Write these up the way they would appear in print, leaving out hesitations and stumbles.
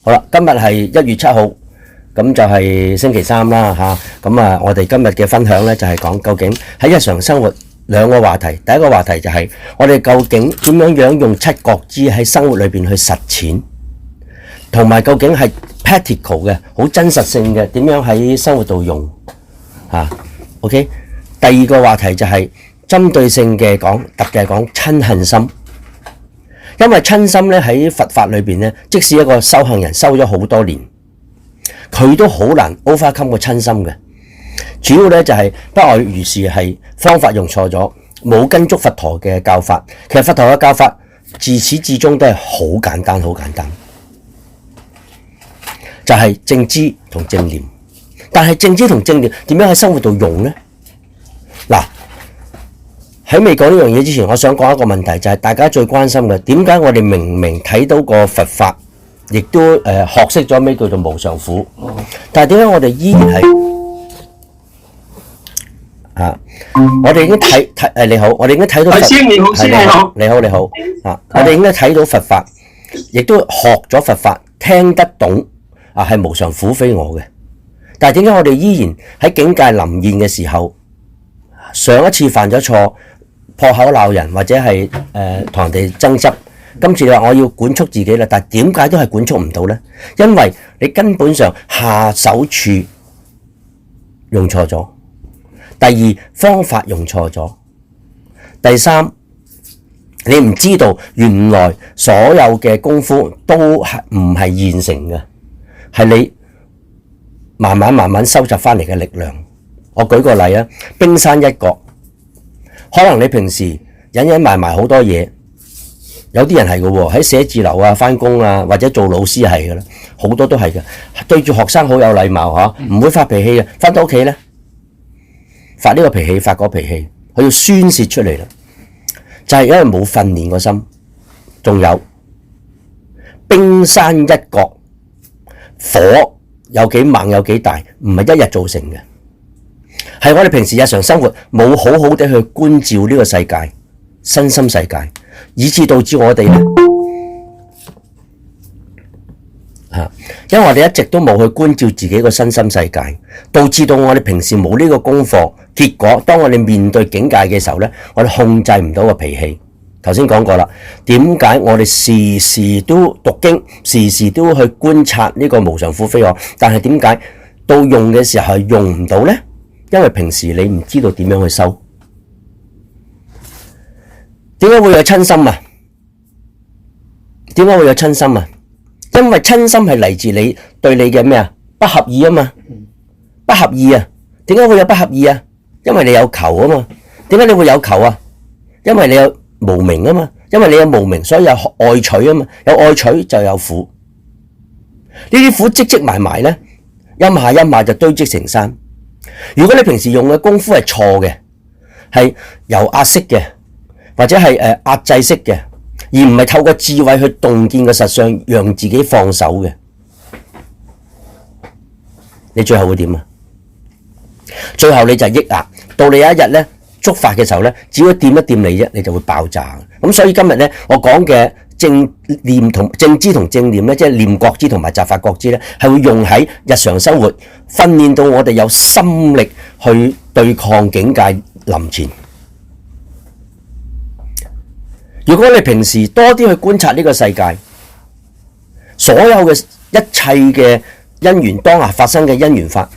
好啦，今日係1月7號，咁就係星期三啦嚇。咁我哋今日嘅分享呢，就係講究竟喺日常生活兩個話題。第一個話題就係我哋究竟點樣用七覺支喺生活裏邊去實踐，同埋究竟係 practical 嘅好真實性嘅點樣喺生活度用嚇。OK， 第二個話題就係針對性嘅講，特別係講親恨心。因為親心咧喺佛法裏邊咧，即使一個修行人修咗好多年，佢都好難 overcome 個親心嘅。主要咧就係不外如是係方法用錯咗，冇跟足佛陀嘅教法。其實佛陀嘅教法自始至終都係好簡單，好簡單，就係正知同正念。但係正知同正念點樣喺生活度用呢？嗱，喺未講呢樣嘢之前，我想講一個問題，就係大家最關心嘅，點解我哋明明睇到個佛法，亦都學識咗咩叫做無常苦，但係點解我哋依然係我哋已經睇你好，我哋已經睇到佛師你好，師你好我哋應該睇到佛法，亦都學咗佛法，聽得懂係無常苦非我嘅，但係點解我哋依然喺境界臨現嘅時候，上一次犯咗錯，破口鬧人或者係同人哋爭執，今次你話我要管束自己啦，但係點解都係管束唔到呢？因為你根本上下手處用錯咗，第二方法用錯咗，第三你唔知道原來所有嘅功夫都係唔係現成嘅，係你慢慢收集翻嚟嘅力量。我舉個例啊，冰山一角。可能你平時隱埋好多嘢，有啲人係嘅喎，喺寫字樓啊、返工啊，或者做老師係嘅啦，好多都係嘅。對住學生好有禮貌嚇，唔會發脾氣嘅。返到屋企咧，發呢個脾氣，發嗰脾氣，佢要宣洩出嚟啦，就係因為冇訓練個心。仲有冰山一角，火有幾猛有幾大，唔係一日造成嘅。係我哋平時日常生活冇好好地去觀照呢個世界、身心世界，以致導致我哋因為我哋一直都冇去觀照自己個身心世界，導致到我哋平時冇呢個功課，結果當我哋面對境界嘅時候呢，我哋控制唔到個脾氣。頭先講過啦，點解我哋時時都讀經，時時都去觀察呢個無常苦非我，但係點解到用嘅時候係用唔到呢？因為平時你唔知道點樣去修。點解會有親心啊？點解會有親心啊？因為親心係嚟自你對你嘅咩啊？不合意啊嘛，不合意啊。點解會有不合意啊？因為你有求啊嘛。點解你會有求啊？因為你有無明啊嘛。因為你有無明，所以有愛取啊嘛。有愛取就有苦。呢啲苦積埋咧，一下就堆積成山。如果你平時用嘅功夫係錯嘅，係由壓式嘅，或者係壓制式嘅，而唔係透過智慧去洞見嘅實相，讓自己放手嘅，你最後會點啊？最後你就係抑壓，到你有一日咧觸發嘅時候咧，只要掂一掂你啫，你就會爆炸。咁所以今日咧，我講嘅正念同正知同正念咧，即係念覺知同埋雜法覺知咧，係會用喺日常生活，訓練到我哋有心力去對抗境界臨前。如果你平時多啲去觀察呢個世界，所有嘅一切嘅因緣當下發生嘅因緣法，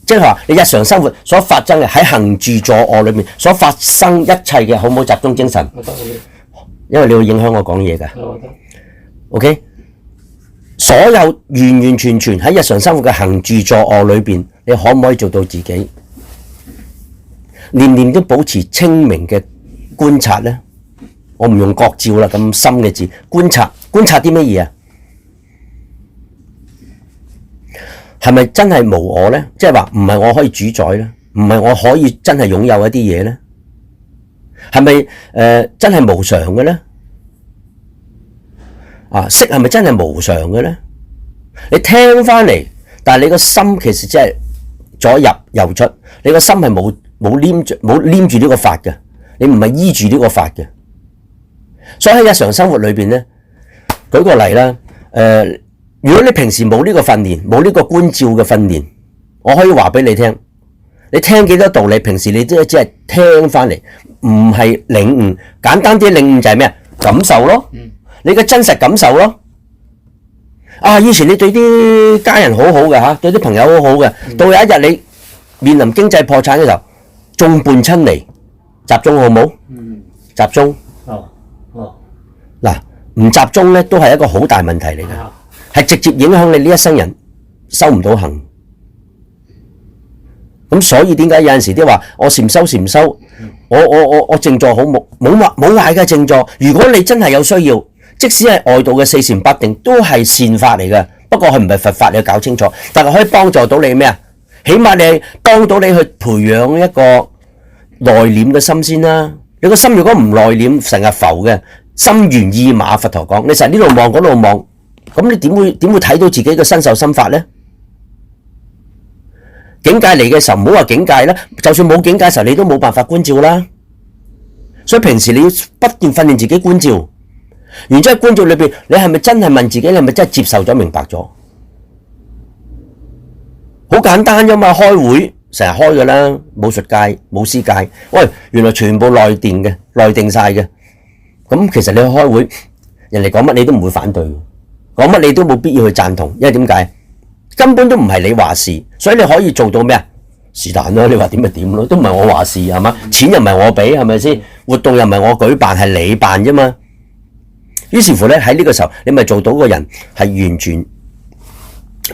即係話你日常生活所發生嘅喺行住坐臥裏面所發生一切嘅，好唔好集中精神？因為你會影響我講嘢嘅。OK， 所有完全喺日常生活嘅行住坐臥裏邊，你可唔可以做到自己年年都保持清明嘅觀察呢？我唔用覺照啦，咁深嘅字，觀察啲乜嘢啊？係咪真係無我呢？即係話唔係我可以主宰呢？唔係我可以真係擁有一啲嘢呢？係咪真係無常嘅呢？色係咪真係無常嘅呢？你聽翻嚟，但係你個心其實真係左入右出，你個心係冇黏住呢個法嘅，你唔係依住呢個法嘅。所以喺日常生活裏邊咧，舉個例啦，如果你平時冇呢個訓練，冇呢個觀照嘅訓練，我可以話俾你聽，你聽幾多道理，平時你都只係聽翻嚟，唔係領悟。簡單啲領悟就係咩啊？感受咯，你嘅真實感受咯。以前你對啲家人好好嘅嚇，對啲朋友好好嘅，到有一日你面臨經濟破產嘅時候，眾叛親離，集中好冇？集中。嗱，唔集中咧，都係一個好大問題嚟嘅，係直接影響你呢一生人修唔到行。咁所以點解有陣時啲話我禪修，我靜坐好冇壞嘅靜坐。如果你真係有需要，即使係外道嘅四禪八定，都係善法嚟嘅。不過佢唔係佛法，你要搞清楚。但係可以幫助到你咩啊？起碼你幫到你去培養一個內斂嘅心先啦。你個心如果唔內斂，成日浮嘅，心猿意馬。佛陀講，你成日呢度望嗰度望，咁你點會睇到自己嘅身受心法呢？境界嚟嘅時候，唔好話境界啦，就算冇境界嘅時候，你都冇辦法觀照啦。所以平時你要不斷訓練自己觀照，然之後觀照裏邊，你係咪真係問自己，你係咪真係接受咗、明白咗？好簡單啫嘛，開會成日開噶啦，武術界、武師界，喂，原來全部內定嘅，內定晒嘅。咁其實你去開會，人哋講乜你都唔會反對，講乜你都冇必要去贊同，因為點解？根本都唔係你話事，所以你可以做到咩啊？是但咯，你話點咪點咯，都唔係我話事係嘛？錢又唔係我俾，係咪先？活動又唔係我舉辦，係你辦啫嘛。於是乎咧，喺呢個時候，你咪做到個人係完全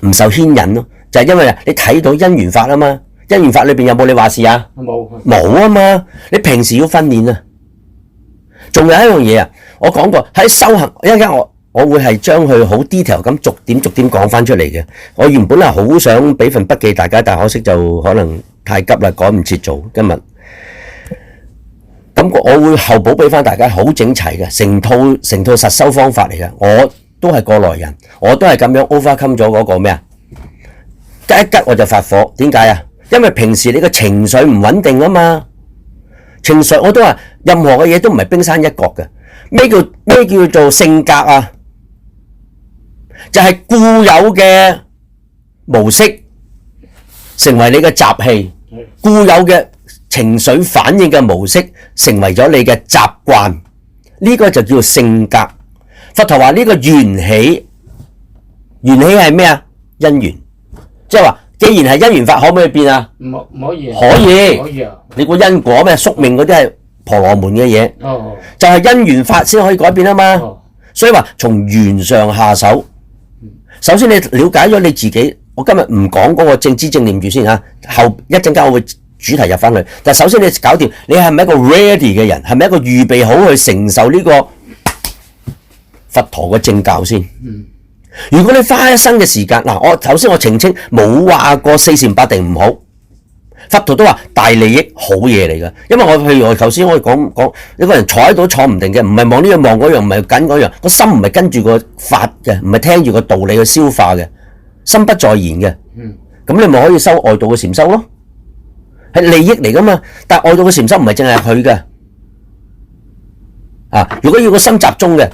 唔受牽引咯。就係因為你睇到因緣法啊嘛，因緣法裏邊有冇你話事啊？冇啊嘛。你平時要訓練啊。仲有一樣嘢啊，我講過喺修行，一陣間我會係將佢好 detail 咁逐點講翻出嚟嘅。我原本係好想俾份筆記大家，但可惜就可能太急啦，趕唔切做今日。咁我會後補俾翻大家好整齊嘅，成套實修方法嚟嘅。我都係過來人，我都係咁樣 overcome 咗嗰個咩啊？吉一吉我就發火，點解啊？因為平時你個情緒唔穩定啊嘛。情緒我都話任何嘅嘢都唔係冰山一角嘅。咩叫做性格啊？就係固有嘅模式成為你嘅習氣，固有嘅情緒反應嘅模式成為咗你嘅習慣，呢個就叫做性格。佛陀話呢個緣起係咩啊？因緣，即係話既然係因緣法，可唔可以變啊？唔可以。可以。可以啊。你估因果咩？宿命嗰啲係婆羅門嘅嘢，就係因緣法先可以改變啊嘛。所以話從緣上下手。首先你了解咗你自己，我今日唔講嗰個正知正念住先嚇，後一陣間我會主題入翻去。但係首先你搞掂，你係咪一個 ready 嘅人？係咪一個預備好去承受呢個佛陀嘅正教先？如果你花一生嘅時間，嗱，我頭先我澄清冇話過四禪八定唔好，佛陀都話大利益好嘢嚟㗎。因為譬如我頭先我講一個人坐喺度坐唔定嘅，唔係望呢樣望嗰樣，唔係緊嗰樣，個心唔係跟住個法嘅，唔係聽住個道理去消化嘅，心不在焉嘅。咁你咪可以修外道嘅禪修咯，係利益嚟㗎嘛。但係外道嘅禪修唔係淨係佢嘅。如果要個心集中嘅，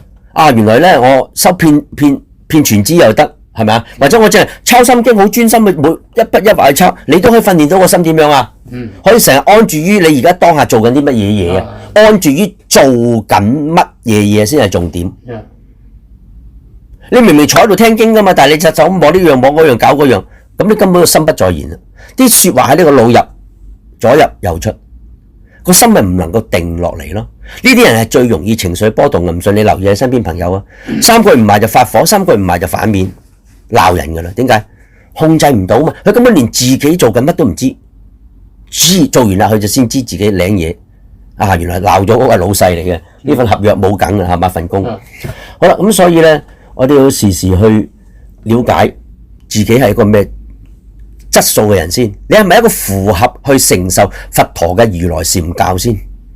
原來咧我修遍全知又得，係咪啊？或者我淨係抄心經好專心去每一筆一畫去抄，你都可以訓練到個心點樣啊？可以成日安住於你而家當下做緊啲乜嘢嘢啊？安住於做緊乜嘢嘢先係重點。你明明坐喺度聽經噶嘛，但係你就走摸呢樣摸嗰樣搞嗰樣，咁你根本個心不在焉啊！啲說話喺呢個腦入左入右出，個心咪唔能夠定落嚟咯。呢啲人係最容易情緒波動嘅，唔信你留意喺身邊朋友啊，三句唔埋就發火，三句唔埋就反面鬧人噶啦。點解？控制唔到嘛，佢根本連自己做緊乜都唔知，做完啦佢就先知自己領嘢。原來鬧咗嗰個老細嚟嘅，呢份合約冇緊嘅係嘛份工。好啦，咁所以咧，我哋要時時去了解自己係一個咩質素嘅人先。你係咪一個符合去承受佛陀嘅如來禪教先？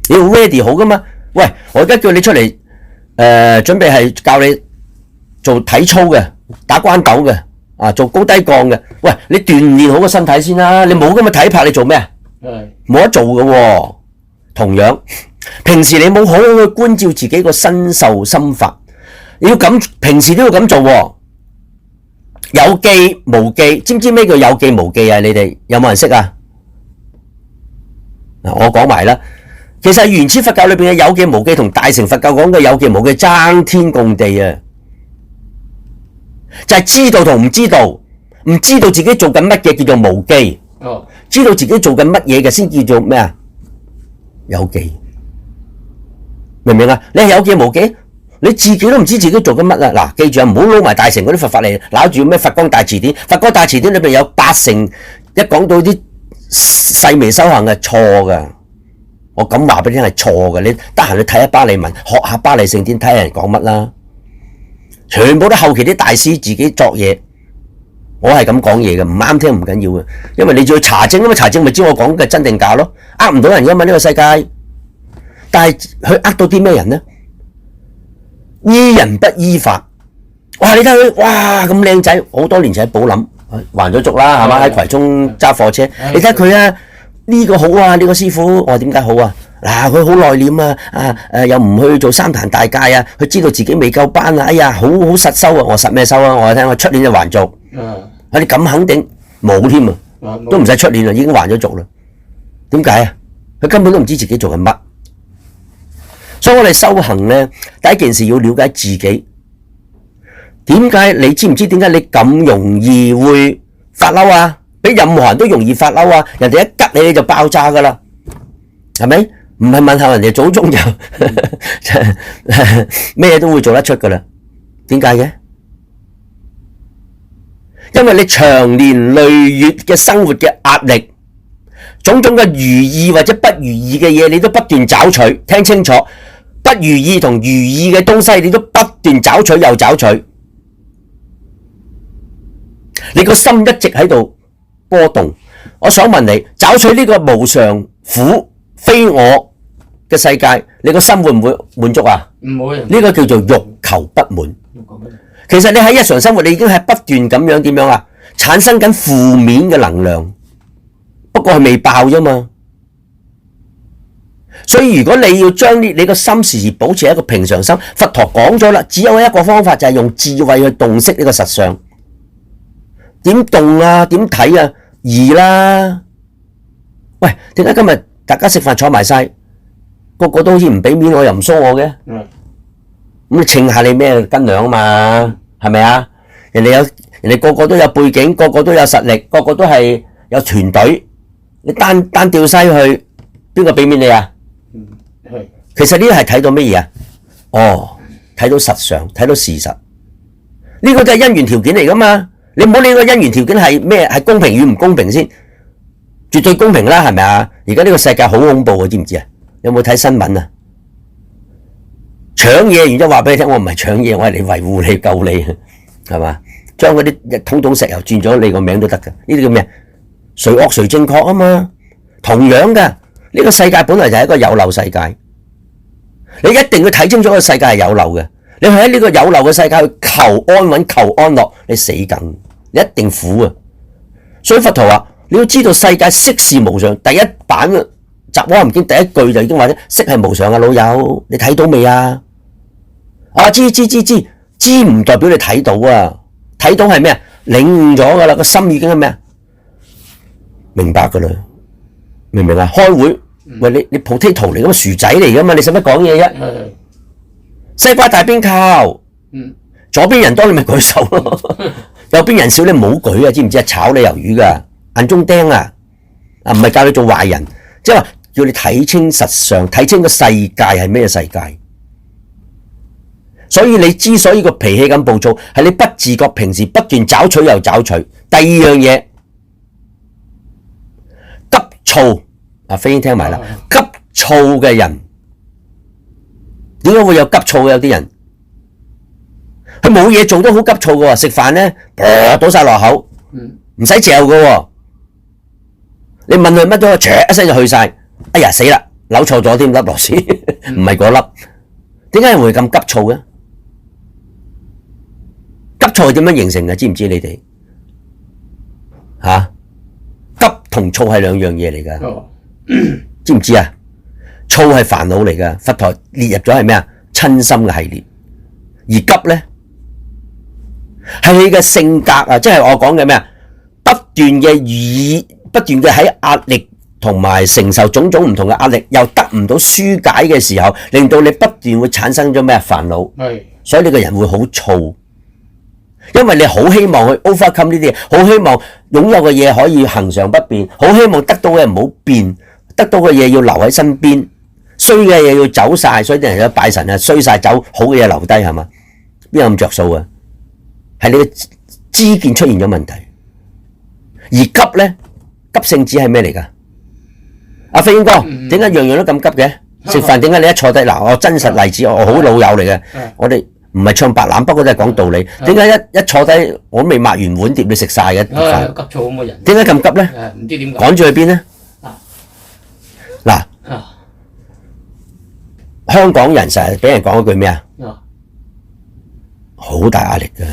你要 ready 好噶嘛？喂，我而家叫你出嚟，準備係教你做體操嘅，打關斗嘅，做高低槓嘅。喂，你鍛煉好個身體先啦。你冇咁嘅體魄，你做咩啊？冇得做嘅喎。同樣，平時你冇好好去觀照自己個身受心法，你要咁平時都要咁做喎。有記無記，知唔知咩叫有記無記啊？你哋有冇人識啊？我講埋啦。其實原始佛教裏邊嘅有記無記同大乘佛教講嘅有記無記爭天共地啊！就係知道同唔知道，唔知道自己做緊乜嘢叫做無記，知道自己做緊乜嘢嘅先叫做咩啊？有記，明唔明啊？你係有記無記，你自己都唔知自己做緊乜啊！嗱，記住啊，唔好撈埋大乘嗰啲佛法嚟，攞住咩佛光大辭典，佛光大辭典裏邊有80%，一講到啲細微修行係錯噶。我咁話俾你聽係錯嘅，你得閒去睇下巴利文，學下巴利聖典，睇下人講乜啦。全部都後期啲大師自己作嘢，我係咁講嘢嘅，唔啱聽唔緊要嘅，因為你要查證啊嘛，查證咪知我講嘅真定假咯，呃唔到人噶嘛呢個世界。但係佢呃到啲咩人呢？依人不依法。哇！你睇佢，哇咁靚仔，好多年前喺寶林還咗俗啦，係嘛？喺葵涌揸貨車，你睇佢啊！呢個好啊，呢個師傅，我話點解好啊？嗱，佢好內斂啊，又唔去做三壇大戒啊，佢知道自己未夠班啊，哎呀，好實修啊，我實咩修啊？我聽我出年就還俗，你咁肯定冇添啊，都唔使出年啦，已經還咗俗啦。點解啊？佢根本都唔知自己做緊乜，所以我哋修行咧，第一件事要了解自己。點解你知唔知點解你咁容易會發嬲啊？比任何人都容易發嬲啊！人哋一吉你就爆炸噶啦，係咪？唔係問候人哋祖宗就咩都會做得出噶啦。點解嘅？因為你長年累月嘅生活嘅壓力，種種嘅如意或者不如意嘅嘢，你都不斷找取。聽清楚，不如意同如意嘅東西，你都不斷找取又找取。你個心一直喺度波動，我想問你，找取呢個無常苦非我嘅世界，你個心會唔會滿足啊？唔會。呢個叫做欲求不滿。其實你喺日常生活，你已經係不斷咁樣點樣啊？產生緊負面嘅能量，不過係未爆啫嘛。所以如果你要將你個心時時保持一個平常心，佛陀講咗啦，只有一個方法就係用智慧去洞悉呢個實相。點動啊？點睇啊？易啦！喂，點解今日大家食飯坐埋晒，個個都好似唔俾面我，又唔梳我嘅？咁你稱下你咩斤兩啊嘛？係咪啊？人哋個個都有背景，個個都有實力，個個都係有團隊。你單吊西去，邊個俾面你啊？其實呢個係睇到乜嘢啊？哦，睇到實相，睇到事實。呢個都係因緣條件嚟噶嘛？你唔好理個因緣條件係咩，係公平與唔公平先，絕對公平啦，係咪啊？而家呢個世界好恐怖啊，知唔知啊？有冇睇新聞啊？搶嘢，然之後話俾你聽，我唔係搶嘢，我係嚟維護你、救你，係嘛？將嗰啲桶桶石油轉咗你個名都得噶，呢啲叫咩？誰惡誰正確啊嘛？同樣噶，呢個世界本來就係一個有漏世界，你一定要睇清楚個世界係有漏嘅。你喺呢個有漏嘅世界去求安穩、求安樂，你死梗，你一定苦啊！所以佛陀話，你要知道世界色是無常。第一版《雜阿含經》第一句就已經話咧，色係無常啊，老友，你睇到未啊？知唔代表你睇到啊？睇到係咩啊？領悟咗噶啦，個心已經係咩啊？明白噶啦，明唔明啊？開會，喂，你 potato 嚟噶嘛，薯仔嚟噶嘛，你使乜講嘢啫？西瓜大邊靠，左邊人多你咪舉手咯，右邊人少你唔好舉啊，知唔知啊？炒你魷魚噶，眼中釘啊！唔係教你做壞人，即係話叫你睇清實相，睇清個世界係咩世界。所以你之所以個脾氣咁暴躁，係你不自覺平時不斷找取又找取。第二樣嘢，急躁啊，飛鷹聽埋啦，急躁嘅人。點解會有急躁嘅？有啲人佢冇嘢做都好急躁嘅喎，食飯咧倒晒落口，唔使嚼嘅喎。你問佢乜都，一聲就去晒。哎呀死啦，扭錯咗添，粒螺絲唔係嗰粒。點解會咁急躁嘅？急躁係點樣形成嘅？知唔知你哋？急同躁係兩樣嘢嚟噶，知唔知啊？躁係煩惱嚟噶，佛陀列入咗係咩啊？親心嘅系列，而急咧，係你嘅性格啊，即係我講嘅咩啊？不斷嘅喺壓力同埋承受種種唔同嘅壓力，又得唔到紓解嘅時候，令到你不斷會產生咗咩煩惱？係，所以你個人會好燥，因為你好希望去 overcome 呢啲嘢，好希望擁有嘅嘢可以恆常不變，好希望得到嘅唔好變，得到嘅嘢要留喺身邊，衰嘅嘢要走晒，所以啲人有拜神啊，衰晒走，好嘅嘢留低係嘛？邊有咁着數啊？係你嘅知見出現咗問題。而急咧，急性子係咩嚟㗎？阿飛英哥，點解樣樣都咁急嘅？食飯點解你一坐低嗱？我真實例子，我好老友嚟嘅，我哋唔係唱白欖，不過都係講道理。點解一坐低我都未抹完碗碟，你食晒嘅？急躁咁嘅人。點解咁急咧？唔知點解。趕住去邊咧？嗱，香港人成日俾人講一句咩啊？好大壓力㗎，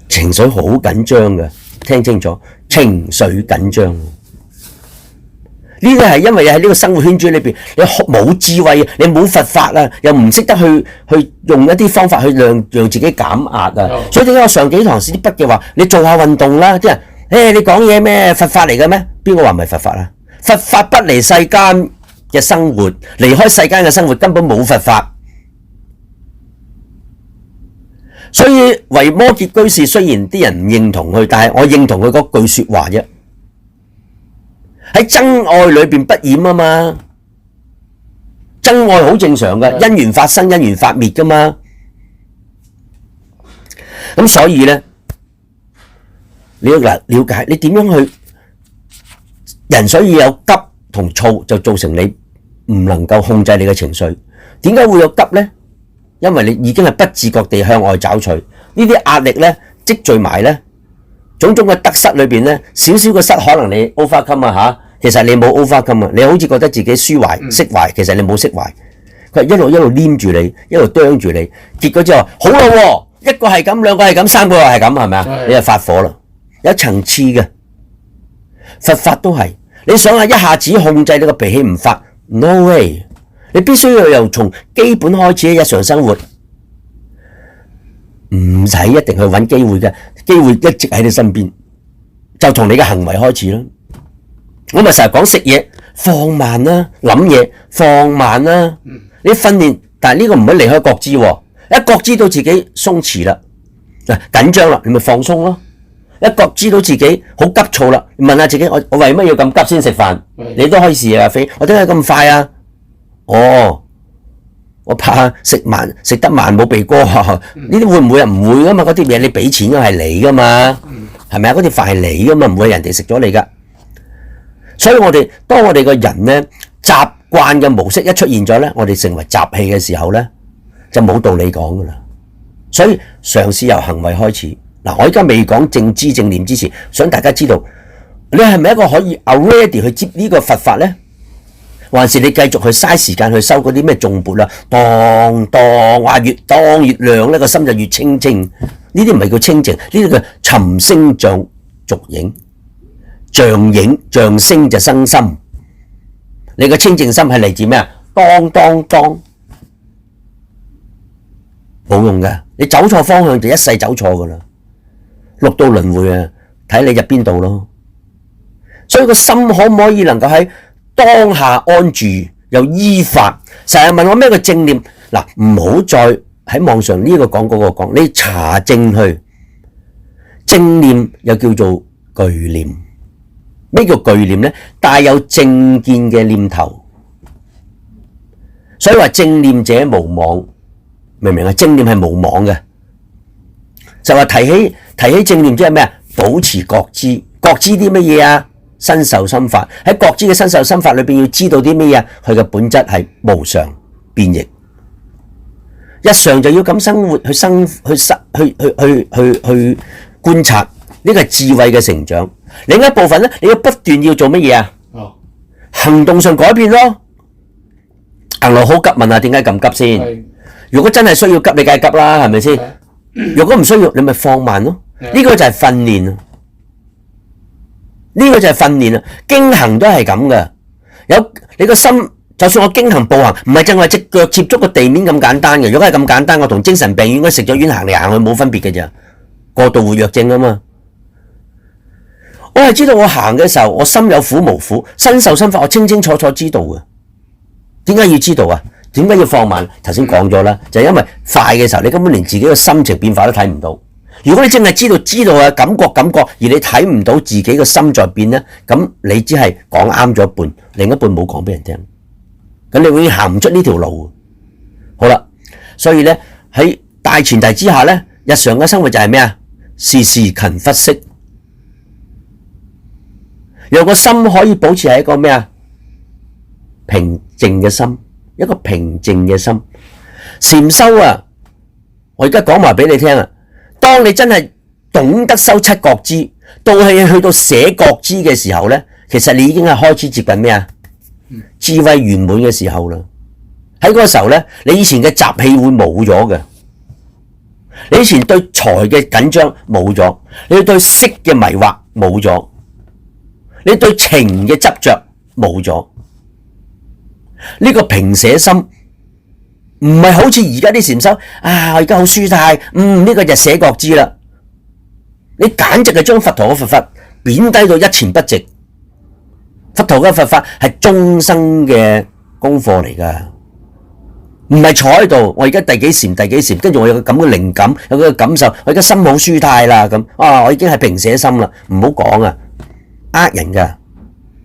情緒好緊張㗎。聽清楚，情緒緊張。呢啲係因為喺呢個生活圈子裏邊，你冇智慧，你冇佛法啊，又唔識得去用一啲方法去讓自己減壓啊。所以點解我上幾堂啲筆嘅話，你做下運動啦。啲人，你講嘢咩？佛法嚟嘅咩？邊個話唔係佛法啊？佛法不離世間嘅生活，離開世間嘅生活根本冇佛法。所以維摩詰居士雖然啲人唔認同佢，但係我認同佢嗰句說話啫。喺真愛裏邊不染啊嘛，真愛好正常嘅，因緣發生，因緣發滅噶嘛。咁所以咧，你要了解你點樣去人，所以有急同躁就造成你唔能夠控制你嘅情緒。點解會有急咧？因為你已經係不自覺地向外找取呢啲壓力咧，積聚埋咧，種種嘅得失裏邊咧，少少嘅失可能你 overcome 啊嚇，其實你冇 overcome 啊，你好似覺得自己舒懷釋懷，其實你冇釋懷，佢一路黏住你，一路啄住你，結果之後好啦喎，一個係咁，兩個係咁，三個又係咁，係咪啊？你就發火啦，有層次嘅佛法都係，你想下一下子控制你個脾氣唔發 ，no way。你必須要由從基本開始嘅日常生活，唔使一定去揾機會嘅，機會一直喺你身邊，就從你嘅行為開始啦。我咪成日講食嘢放慢啦，諗嘢放慢啦。你訓練，但係呢個唔可以離開覺知喎。一覺知到自己鬆弛啦，緊張啦，你咪放鬆咯。一覺知到自己好急躁啦，問下自己：我為乜要咁急先食飯？你都可以試下飛，我點解咁快啊？哦，我怕食得慢冇鼻哥，呢啲會唔會啊？唔會噶嘛，嗰啲嘢你俾錢嘅係你噶嘛，係咪啊？嗰啲飯係你噶嘛，唔會人哋食咗你噶。所以當我哋個人咧習慣嘅模式一出現咗咧，我哋成為習氣嘅時候咧，就冇道理講噶啦。所以嘗試由行為開始。嗱，我而家未講正知正念之前，想大家知道你係咪一個可以 ready 去接呢個佛法咧？還是你繼續去嘥時間去收嗰啲咩頌缽啦，當話越當越亮咧，個心就越清淨。呢啲唔係叫清淨，呢啲叫尋聲像逐影，像聲就生心。你個清淨心係嚟自咩啊？當冇用㗎，你走錯方向就一世走錯噶啦，六道輪迴啊，睇你入邊度咯。所以個心可唔可以能夠喺當下安住又依法？成日問我咩叫正念？嗱，唔好再喺網上呢個講嗰個講，你查證去。正念又叫做具念。咩叫具念呢？帶有正見嘅念頭。所以話正念者無妄，明唔明啊？正念係無妄嘅，就話提起正念即係咩啊？保持覺知，覺知啲乜嘢啊？身受心法，喺覺知嘅身受心法裏邊要知道啲咩嘢？佢嘅本質係無常變易，日常就要咁生活去觀察，呢個係智慧嘅成長。另一部分咧，你要不斷要做乜嘢啊？行動上改變咯。行路好急，問下點解咁急先？如果真係需要急，你梗係急啦，係咪先？如果唔需要，你咪放慢咯。呢個就係訓練啊！呢個就係訓練啊！經行都係咁噶，有你個心，就算我經行步行，唔係淨係隻腳接觸個地面咁簡單嘅。如果係咁簡單，我同精神病院嗰食咗丸行嚟行去冇分別嘅咋。過度活躍症啊嘛。我係知道我行嘅時候，我心有苦無苦，身受心法，我清清楚楚知道嘅。點解要知道啊？點解要放慢？頭先講咗啦，就係因為快嘅時候，你根本連自己嘅心情變化都睇唔到。如果你淨係知道啊，感覺，而你睇唔到自己嘅心在變咧，咁你只係講啱咗一半，另一半冇講俾人聽，咁你永遠行唔出呢條路。好啦，所以咧喺大前提之下咧，日常嘅生活就係咩啊？時時勤拂拭，讓個心可以保持喺一個咩啊？平靜嘅心，一個平靜嘅心。禪修啊，我而家講埋俾你聽啊。當你真係懂得修七覺支，到去到捨覺支嘅時候咧，其實你已經係開始接近咩啊？智慧圓滿嘅時候啦。喺嗰個時候咧，你以前嘅習氣會冇咗嘅，你以前對財嘅緊張冇咗，你對色嘅迷惑冇咗，你對情嘅執着冇咗。呢個平捨心唔係好似而家啲禪修啊，我而家好舒泰，呢個就捨覺支啦。你簡直係將佛陀嘅佛法貶低到一錢不值。佛陀嘅佛法係終生嘅功課嚟噶，唔係坐喺度。我而家第幾禪，跟住我有個咁嘅靈感，有個感受，我而家心好舒泰啦咁。我已經係平捨心啦，唔好講啊，呃人噶，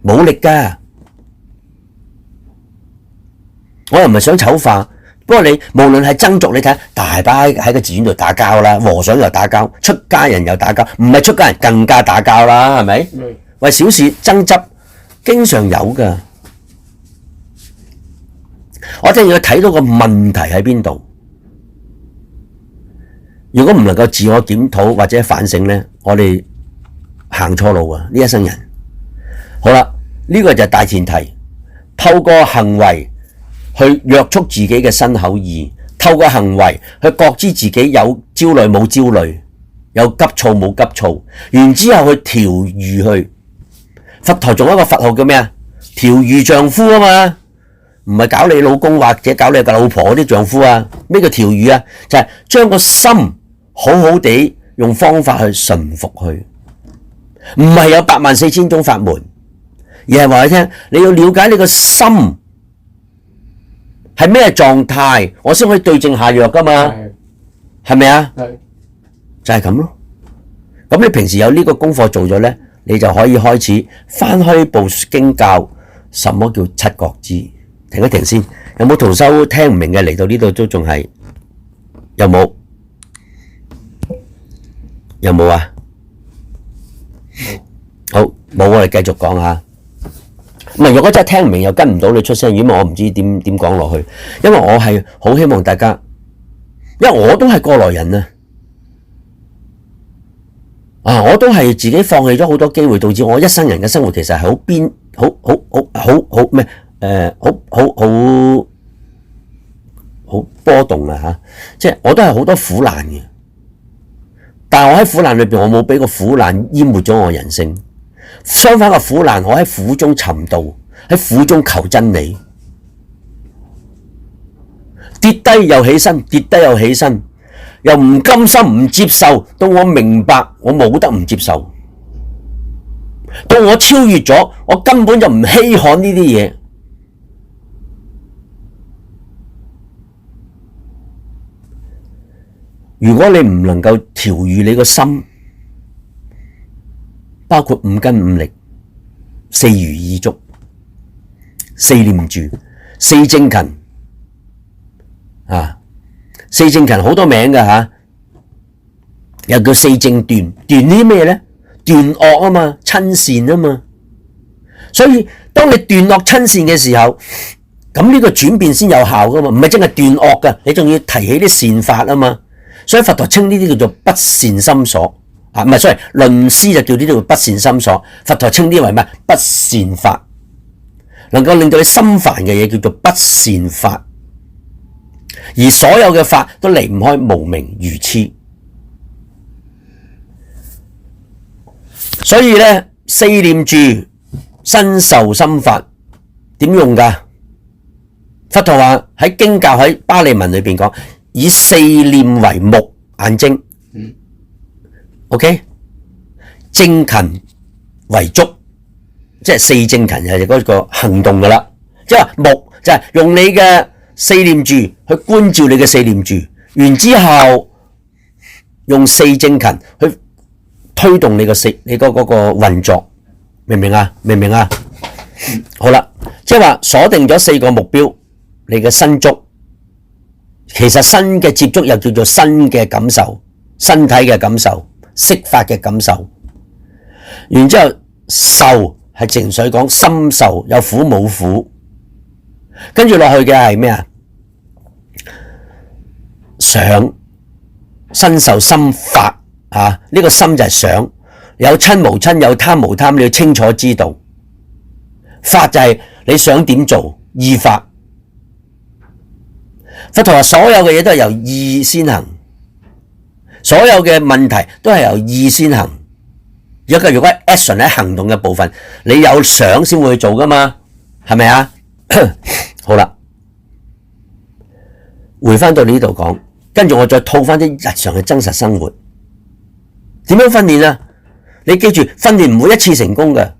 冇力噶。我又唔係想醜化。不過你無論係僧俗，你睇大把喺個寺院度打交啦，和尚又打交，出家人又打交，唔係出家人更加打交啦，係咪？為小事爭執，經常有噶。我真係要睇到個問題喺邊度。如果唔能夠自我檢討或者反省呢，我哋行錯路啊！呢一生人。好啦，呢個就係大前提，透過行為去約束自己嘅身口意，透過行為去覺知自己有焦慮冇焦慮，有急躁冇急躁，然之後去調御去。佛陀仲有一個佛號叫咩啊？調御丈夫啊嘛，唔係搞你老公或者搞你個老婆啲丈夫啊。咩叫調御啊？就係將個心好好地用方法去馴服佢，唔係有84000種法門，而係話你聽，你要了解你個心係咩狀態，我先可以對症下藥噶嘛，係咪啊？係，就係咁咯。咁你平時有呢個功課做咗咧，你就可以開始翻開部經教，什麼叫七覺支？停一停先，有冇同修聽唔明嘅嚟到呢度都仲係有冇？有冇啊？好，冇我哋繼續講下。唔係，如果真係聽唔明又跟唔到你出聲，因為我唔知點講落去。因為我係好希望大家，因為我都係過來人啊！我都係自己放棄咗好多機會，導致我一生人嘅生活其實係好波動啊！嚇，即係我都係好多苦難嘅。但係我喺苦難裏邊，我冇俾個苦難淹沒咗我人性。相反，個苦難，我喺苦中尋道，喺苦中求真理，跌低又起身，跌低又起身，又唔甘心唔接受，到我明白我冇得唔接受，到我超越咗，我根本就唔稀罕呢啲嘢。如果你唔能夠調御你個心，包括五根五力、四如意足、四念住、四正勤啊，四正勤好多名㗎吓，又叫四正斷。斷啲咩咧？斷惡啊嘛，親善啊嘛。所以當你斷惡親善嘅時候，咁呢個轉變先有效㗎嘛，唔係淨係斷惡㗎，你仲要提起啲善法啊嘛。所以佛陀稱呢啲叫做不善心所。唔係，sorry，論師就叫呢啲叫不善心所。佛陀稱呢啲為咩？不善法，能夠令到你心煩嘅嘢叫做不善法。而所有嘅法都離唔開無明愚癡。所以咧，四念住、身受心法點用㗎？佛陀話喺經教喺巴利文裏邊講，以四念為目眼睛。OK， 正勤為足，即係四正勤就係嗰個行動噶啦。即係話目就係用你嘅四念住去觀照你嘅四念住，然之後用四正勤去推動你個嗰個運作，明唔明啊？明唔明啊？好啦，即係話鎖定咗4個目標，你嘅身觸，其實身嘅接觸又叫做身嘅感受，身體嘅感受，色法嘅感受。然之後受係情緒講心受，有苦冇苦。跟住落去嘅係咩啊？想身受心法啊！呢個心就係想，有親無親，有貪無貪，你要清楚知道。法就係你想點做，意法。佛陀話所有嘅嘢都係由意先行，所有嘅問題都係由意先行。如果 action 喺行動嘅部分，你有想先會去做噶嘛，係咪啊？好啦，回翻到呢度講，跟住我再套翻啲日常嘅真實生活，點樣訓練啊？你記住，訓練唔會一次成功嘅。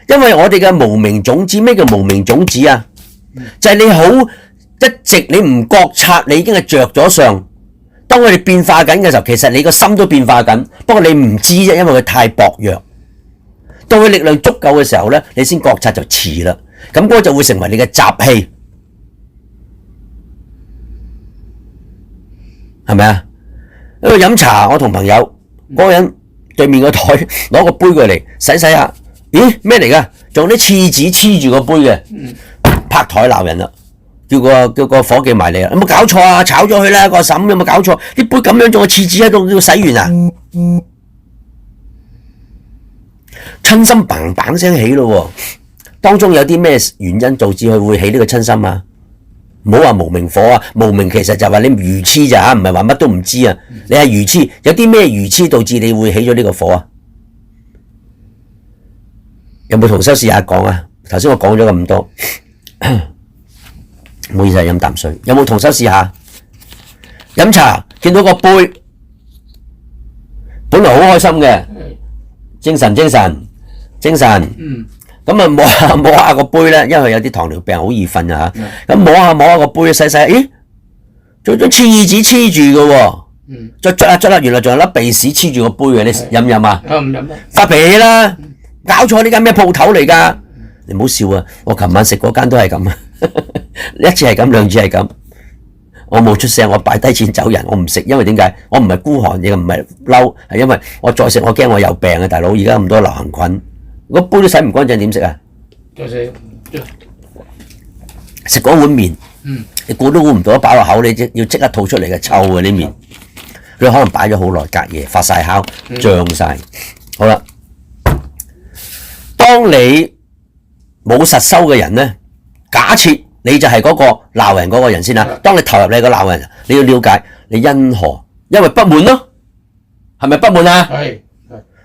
因為我哋嘅無明種子，咩叫無明種子啊？就係你好一直你唔覺察，你已經係着咗相。當佢哋變化緊嘅時候，其實你個心都變化緊，不過你唔知啫，因為佢太薄弱。當佢力量足夠嘅時候咧，你先覺察就遲啦。咁嗰個就會成為你嘅習氣，係咪啊？因為飲茶，我同朋友嗰個人對面個台攞個杯過嚟洗洗下。咦，咩嚟噶？仲有啲廁紙黐住個杯嘅，拍台鬧人啦！叫個伙計埋嚟啊！有冇搞錯啊？炒咗佢啦，個嬸有冇搞錯？啲杯咁樣仲有廁紙喺度，要洗完啊？親心砰砰聲起咯，當中有啲咩原因導致佢會起呢個親心啊？唔好話無明火啊，無明其實就話你愚痴咋吓，唔係話乜都唔知啊！你係愚痴，有啲咩愚痴導致你會起咗呢個火啊？有冇同修試下講啊？頭先我講咗咁多，唔好意思，飲啖水。有冇同修試下？飲茶見到個杯，本來好開心嘅，精神。咁啊摸下個杯咧，因為有啲糖尿病好易瞓啊嚇。咁摸下個杯，細細，咦，仲有張廁紙黐住嘅喎。再捽下，原來仲有粒鼻屎黐住個杯嘅，你飲唔飲啊？唔飲啦。發脾氣啦！搞錯，呢間咩鋪頭嚟㗎？你唔好笑啊！我琴晚食嗰間都係咁啊，一次係咁，兩次係咁。我冇出聲，我擺低錢走人，我唔食，因為點解？我唔係孤寒，亦唔係嬲，係因為我再食我驚我有病啊！大佬，而家咁多流行菌，個杯都洗唔乾淨，點食啊？再食嗰碗麵，你估都估唔到，一擺落口你要即刻吐出嚟嘅，臭嘅啲麵，佢可能擺咗好耐，隔夜發晒酵，脹晒。好啦。當你冇實修嘅人呢，假設你就係嗰個鬧人嗰個人先啦。當你投入你個鬧人，你要了解你因何，因為不滿咯，係咪不滿啊？係，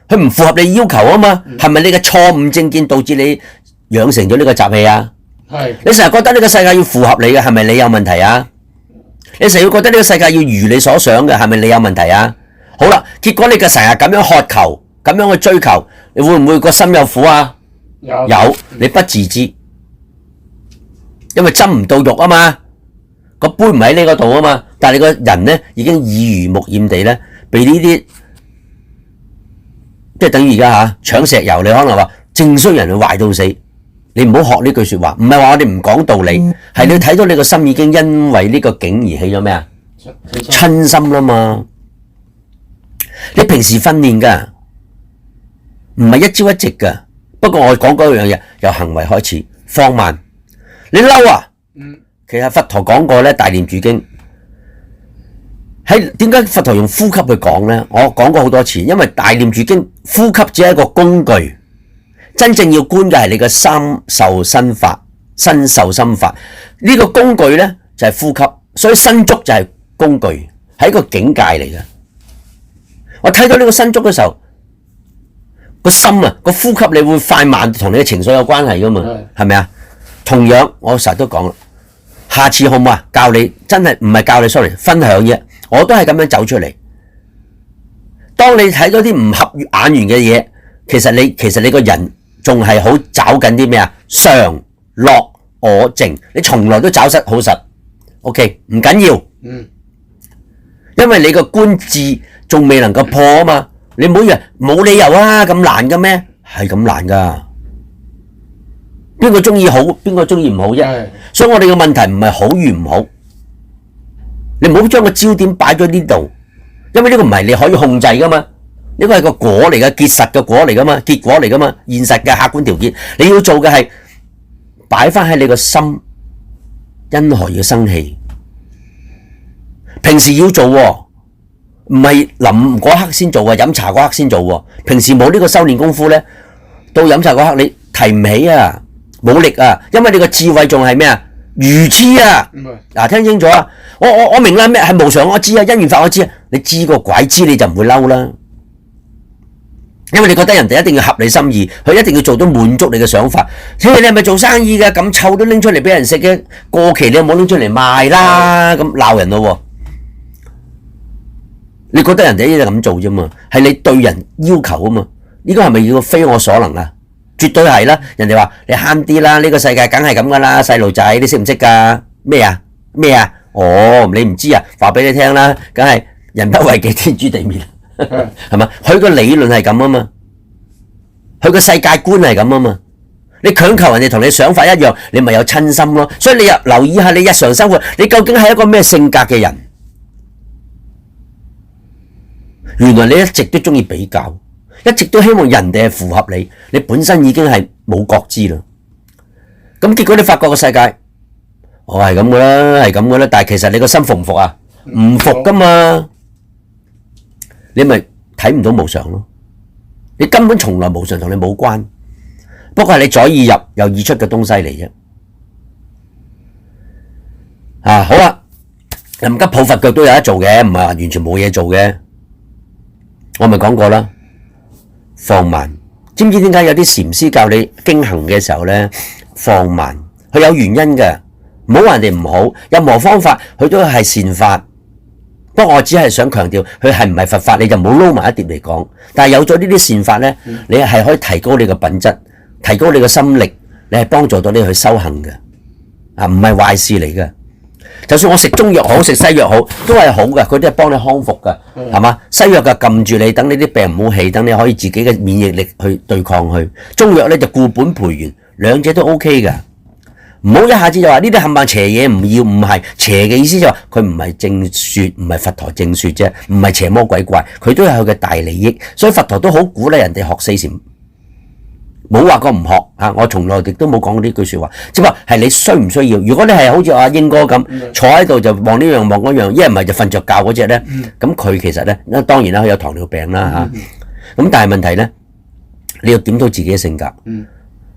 佢唔符合你要求啊嘛，係咪你嘅錯誤正見導致你養成咗呢個習氣啊？係，你成日覺得呢個世界要符合你嘅，係咪你有問題啊？你成日覺得呢個世界要如你所想嘅，係咪你有問題啊？好啦，結果你嘅成日咁樣渴求，咁樣去追求，你會唔會個心有苦啊？有，你不自知，因為斟唔到肉啊嘛，個杯唔喺呢個度啊嘛，但係你個人呢已經耳濡目染地呢，被呢啲即係等於而家搶石油，你可能話正衰人會壞到死，你唔好學呢句說話，唔係話我哋唔講道理，係你睇到你個心已經因為呢個境而起咗咩啊？親心啦嘛，你平時訓練噶，唔係一朝一夕噶。不過我講嗰樣嘢，由行為開始，放慢。你嬲啊？其實佛陀講過咧，《大念住經》係點解佛陀用呼吸去講咧？我講過好多次，因為《大念住經》呼吸只係一個工具，真正要觀嘅係你嘅心受身法，身受心法。呢個工具咧就係呼吸，所以身觸就係工具，係一個境界嚟嘅。我睇到呢個身觸嘅時候。個心啊，個呼吸你會快慢同你嘅情緒有關係噶嘛？係咪啊？同樣我成日都講啦，下次好唔好啊？教你真係唔係教你 ，sorry， 分享啫。我都係咁樣走出嚟。當你睇到啲唔合眼緣嘅嘢，其實你個人仲係好找緊啲咩啊？常樂我靜，你從來都找實好實。OK， 唔緊要，因為你個觀智仲未能夠破啊嘛。你唔好以為冇理由啊，咁難嘅咩？係咁難噶。邊個中意好，邊個中意唔好啫？所以我哋嘅問題唔係好與唔好，你唔好將個焦點擺咗呢度，因為呢個唔係你可以控制噶嘛，呢個係個果嚟嘅，結實嘅果嚟噶嘛，結果嚟噶嘛，現實嘅客觀條件。你要做嘅係擺翻喺你個心，因何要生氣？平時要做喎，唔係臨嗰刻先做啊，飲茶嗰刻先做喎。平時冇呢個修煉功夫咧，到飲茶嗰刻你提唔起啊，冇力啊，因為你個智慧仲係咩啊？愚痴啊！嗱，聽清楚啊！我明啦，咩係無常我知啊，因緣法我知啊。你知個鬼知你就唔會嬲啦，因為你覺得人哋一定要合你心意，佢一定要做到滿足你嘅想法。你係咪做生意嘅？咁臭都拎出嚟俾人食嘅，過期你又冇拎出嚟賣啦，咁鬧人咯喎！你覺得人哋一定咁做啫嘛？係你對人要求啊嘛？呢個係咪要非我所能啊？絕對係啦！人哋話你慳啲啦，呢個世界梗係咁噶啦，細路仔你識唔識噶？咩啊？咩啊？哦，你唔知啊？話俾你聽啦，梗係人不為己，天誅地滅，係嘛？佢個理論係咁啊嘛，佢個世界觀係咁啊嘛。你強求人哋同你想法一樣，你咪有親心咯。所以你又留意下你日常生活，你究竟係一個咩性格嘅人？原來你一直都中意比較，一直都希望人哋係符合你，你本身已經係冇覺知啦。咁結果你發覺個世界，我係咁噶啦，係咁噶啦，但係其實你個心服唔服啊？唔服噶嘛，你咪睇唔到無常咯。你根本從來無常同你冇關，不過係你左意入右意出嘅東西嚟啫。啊，好啦，臨急抱佛腳都有得做嘅，唔係話完全冇嘢做嘅。我咪講過啦，放慢。知唔知點解有啲禪師教你經行嘅時候咧放慢？佢有原因嘅，唔好話人哋唔好，任何方法佢都係善法。不過我只係想強調，佢係唔係佛法，你就唔好撈埋一碟嚟講。但係有咗呢啲善法咧，你係可以提高你嘅品質，提高你嘅心力，你係幫助到你去修行嘅，啊，唔係壞事嚟嘅。就算我食中藥好，食西藥好，都係好嘅，佢都係幫你康復嘅，係嘛？西藥就撳住你，等你啲病唔好起，等你可以自己嘅免疫力去對抗佢。中藥咧就固本培元，兩者都 OK 嘅。唔好一下子就話呢啲冚唪唥邪嘢唔要，唔係邪嘅意思就話佢唔係正說，唔係佛陀正說啫，唔係邪魔鬼怪，佢都有佢嘅大利益，所以佛陀都好鼓勵人哋學四禪。冇話過唔學啊！我從來亦都冇講過呢句說話，只不過係你需唔需要。如果你係好似阿英哥咁坐喺度就望呢樣望嗰樣，一係唔係就瞓着覺嗰隻咧，咁佢其實咧，當然啦，佢有糖尿病啦嚇。咁但係問題咧，你要檢討自己嘅性格。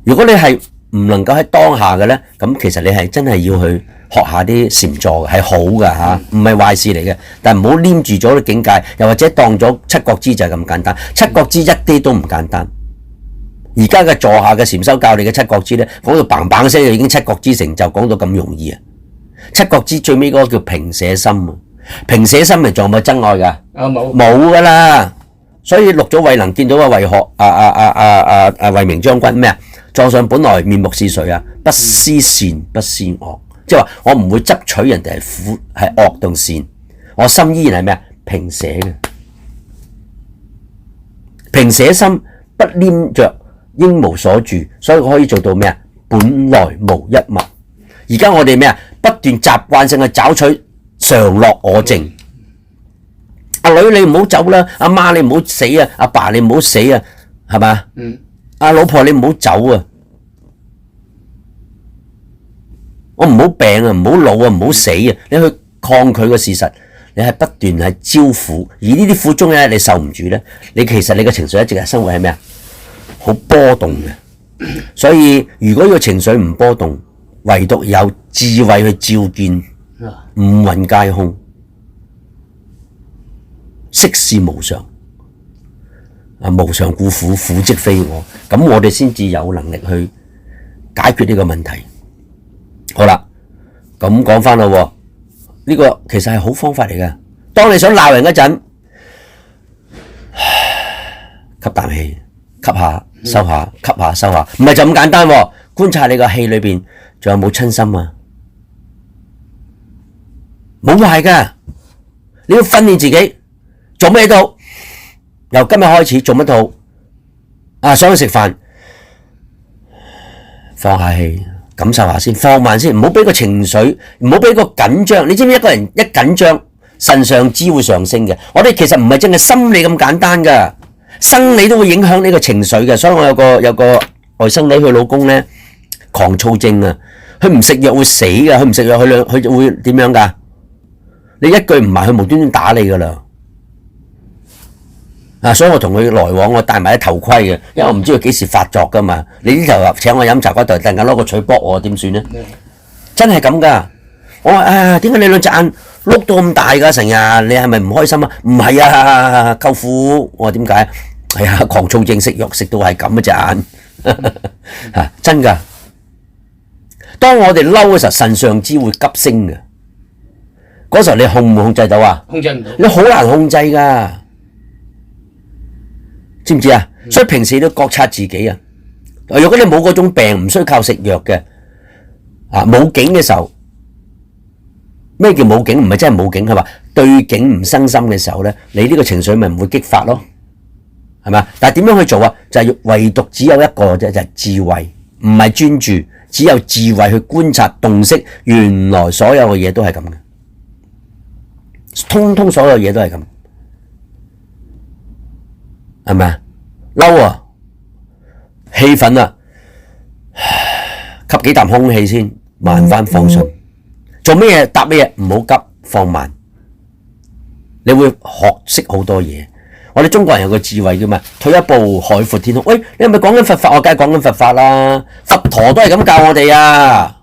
如果你係唔能夠喺當下嘅咧，咁其實你係真係要去學下啲禪坐，係好㗎嚇，唔係壞事嚟嘅。但係唔好黏住咗啲境界，又或者當咗七覺支就係咁簡單。七覺支一啲都唔簡單。而家嘅座下嘅禪修教你嘅七覺支咧，講到砰砰聲就已經七覺支成就，講到咁容易啊！七覺支最尾嗰個叫平捨心啊，平捨心咪仲有冇真愛噶？冇噶啦！所以六祖慧能見到個慧學慧明將軍咩啊？座上本來面目是誰啊？不思善不思惡，即係話我唔會執取人哋係苦係惡定善，我心依然係咩啊？平捨嘅，平捨心不黏着。應無所住，所以我可以做到咩啊？本來無一物。而家我哋咩啊？不斷習慣性去找取常樂我淨。阿女你唔好走啦，阿媽你唔好死啊，阿爸你唔好死啊，係嘛？阿老婆你唔好走啊，我唔好病啊，唔好老啊，唔好死啊，你去抗拒個事實，你係不斷係招苦，而呢啲苦中咧你受唔住咧，你其實你嘅情緒一直係生活係咩啊？好波動嘅，所以如果個情緒唔波動，唯獨有智慧去照見五蘊皆空，色是無常，啊無常故苦，苦即非我，咁我哋先至有能力去解決呢個問題。好啦，咁講翻啦，呢個其實係好方法嚟嘅。當你想鬧人嗰陣，吸啖氣，吸下收下，吸下收下，唔係就咁簡單喎。觀察你個氣裏邊仲有冇親心啊？冇壞㗎，你要訓練自己做咩都好，由今日開始做乜都好。啊，想去食飯，放下氣，感受下先，放慢先，唔好俾個情緒，唔好俾個緊張。你知唔知一個人一緊張，腎上支會上升嘅。我哋其實唔係淨係心理咁簡單㗎，生理都會影響呢個情緒嘅。所以我有個外甥女，佢老公咧狂躁症啊，佢唔食藥會死㗎，佢唔食藥佢會點樣㗎？你一句唔埋，佢無端端打你㗎啦。所以我同佢來往，我戴埋啲頭盔嘅，因為我唔知佢幾時發作㗎嘛。你呢頭請我飲茶嗰頭，突然間攞個錘卜我，點算咧？真係咁㗎。我話點解你兩隻眼碌到咁大㗎？成日你係咪唔開心啊？唔係啊，舅父。我話點解？係啊，狂躁症食藥食到係咁嘅隻眼真㗎。當我哋嬲嘅時候，腎上支會急升嘅。嗰時候你控唔控制到啊？控制唔到。你好難控制㗎。知唔知啊？所以平時都覺察自己啊。如果你冇嗰種病，唔需要靠食藥嘅，冇境嘅時候，咩叫冇境？唔係真係冇境，係話對境唔生心嘅時候咧，你呢個情緒咪唔會激發咯，係咪？但係點樣去做啊？就係唯獨只有一個啫，就係智慧，唔係專注，只有智慧去觀察洞悉，原來所有嘅嘢都係咁嘅，通通所有嘢都係咁。係咪啊？嬲啊！氣憤啊！吸幾啖空氣先，慢翻放鬆。做咩嘢？答咩嘢？唔好急，放慢。你會學識好多嘢。我哋中國人有個智慧叫咩？退一步海闊天空。喂，你係咪講緊佛法？我梗係講緊佛法啦。佛陀都係咁教我哋啊。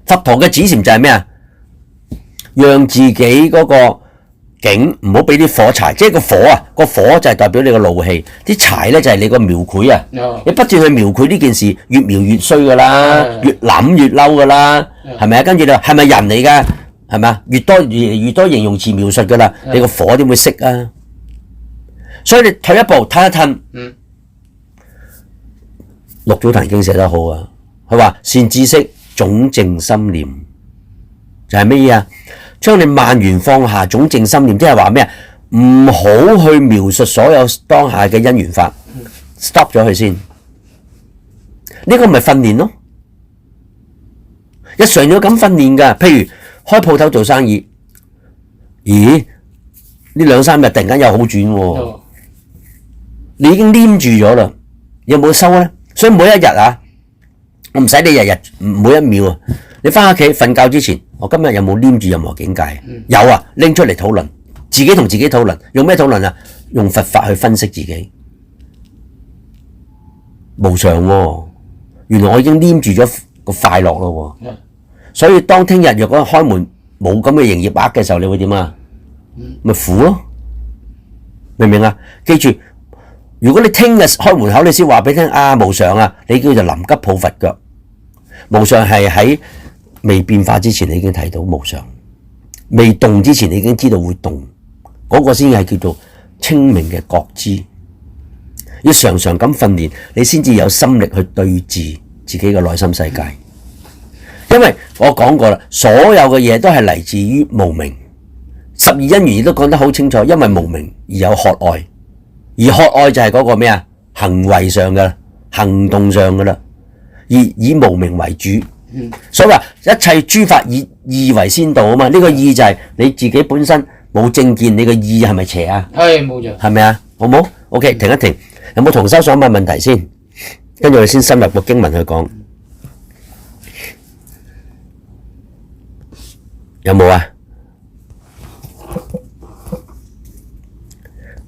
佛陀嘅指示就係咩啊？讓自己嗰個境唔好俾啲火柴，即係個火啊，個火就係代表你個怒氣，啲柴咧就係你個描繪啊。你不斷去描繪呢件事，越描越衰噶啦，越諗越嬲噶啦，係咪啊？跟住你話係咪人嚟噶？係咪啊？越多形容詞描述噶啦，你個火點會熄啊？所以你退一步褪一褪。六祖壇經寫得好啊，佢話善知識總淨心念，就係咩嘢啊？將你萬緣放下，總淨心念，即係話咩啊？唔好去描述所有當下嘅因緣法，stop 咗佢先。呢個咪訓練咯，日常要咁訓練噶。譬如開鋪頭做生意，咦？呢兩三日突然間有好轉喎，你已經黏住咗啦，有冇收咧？所以每一日啊，我唔使你日日每一秒啊，你翻屋企瞓覺之前，我今日有冇黏住任何境界？有啊，拎出嚟討論，自己同自己討論，用咩討論啊？用佛法去分析自己，無常喎，原來我已經黏住咗個快樂咯喎，所以當聽日若果開門冇咁嘅營業額嘅時候，你會點啊？咪苦咯，明唔明啊？記住，如果你聽日開門口，你先話俾聽啊無常啊，你叫做臨急抱佛腳。無常係喺未變化之前，你已經睇到無常；未動之前，你已經知道會動。嗰個先係叫做清明嘅覺知。要常常咁訓練，你先至有心力去對治自己嘅內心世界。因為我講過啦，所有嘅嘢都係嚟自於無明。十二因緣亦都講得好清楚，因為無明而有渴愛，而渴愛就係嗰個咩啊？行為上嘅，行動上嘅啦，而以無明為主。所以話一切諸法以意為先導啊嘛。呢個意就係你自己本身冇正見，你個意係咪邪啊？係冇錯，係咪啊？好冇 ？OK， 停一停。有冇同修想問問題先？跟住我哋先深入個經文去講。有冇啊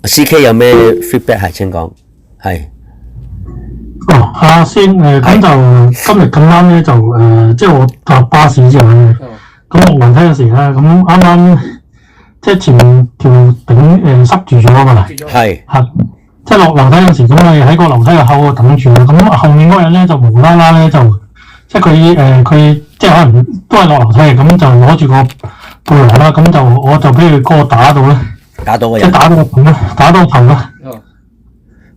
？CK 有咩 feedback 係請講，係。阿先咁就今日咁啱咧，就即係我搭巴士之後咧，咁落樓梯嗰時咧，咁啱啱即係前面條頂塞住咗嘛，係即係落樓梯嗰時，咁我哋喺個樓梯嘅口度等住啦。咁後面嗰人咧就無啦啦咧就，即係佢即係可能都係落樓梯嘅，咁就攞住個背囊啦，咁就我就俾佢哥打到咧，打到個人，即係打到頭啦，打到頭啦。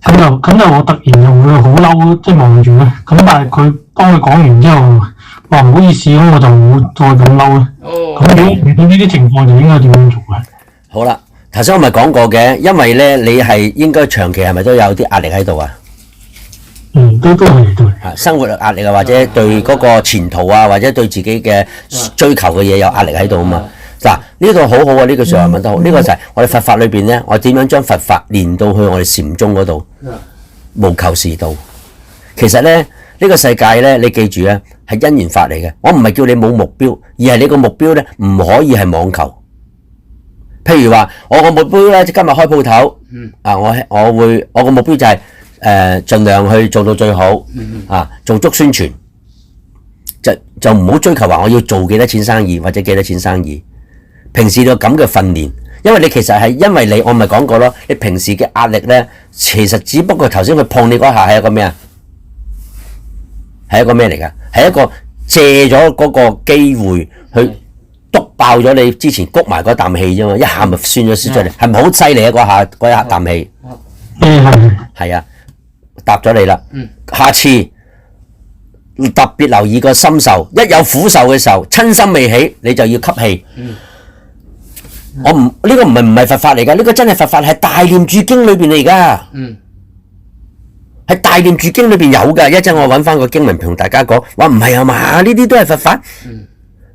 咁就我突然又會好嬲，即係望住咧。咁但係佢當佢講完之後，話唔好意思，咁我就唔會再咁嬲咧。咁遇到呢啲情況就應該點樣做咧？好啦，頭先我咪講過嘅，因為咧你係應該長期係咪都有啲壓力喺度啊？都係。生活壓力啊，或者對嗰個前途啊，或者對自己嘅追求嘅嘢有壓力喺度啊嘛。嗱，呢度好好啊，呢句説話問得好。呢個就係我哋佛法裏邊咧，我點樣將佛法連到去我哋禪宗嗰度，無求是道。其實咧，呢個世界咧，你記住咧，係因緣法嚟嘅。我唔係叫你冇目標，而係你個目標咧唔可以係妄求。譬如話，我個目標咧，今日開鋪頭，我個目標就係盡量去做到最好，做足宣傳，就唔好追求話我要做幾多錢生意或者幾多錢生意。平時有咁嘅訓練，因為你其實係因為我咪講過咯，你平時嘅壓力咧，其實只不過頭先佢碰你嗰下係一個咩啊？係一個咩嚟㗎？係一個借咗嗰個機會去篤爆咗你之前谷埋嗰啖氣啫嘛，一下咪酸咗出嚟，係咪好犀利啊？嗰一啖氣，係啊，答咗你啦。下次特別留意個心受，一有苦受嘅時候，親心未起，你就要吸氣。呢個唔係佛法嚟㗎，呢個真係佛法，係大念住經裏邊嚟㗎。係大念住經裏邊有㗎。一陣我揾翻個經文同大家講，話唔係啊嘛，呢啲都係佛法。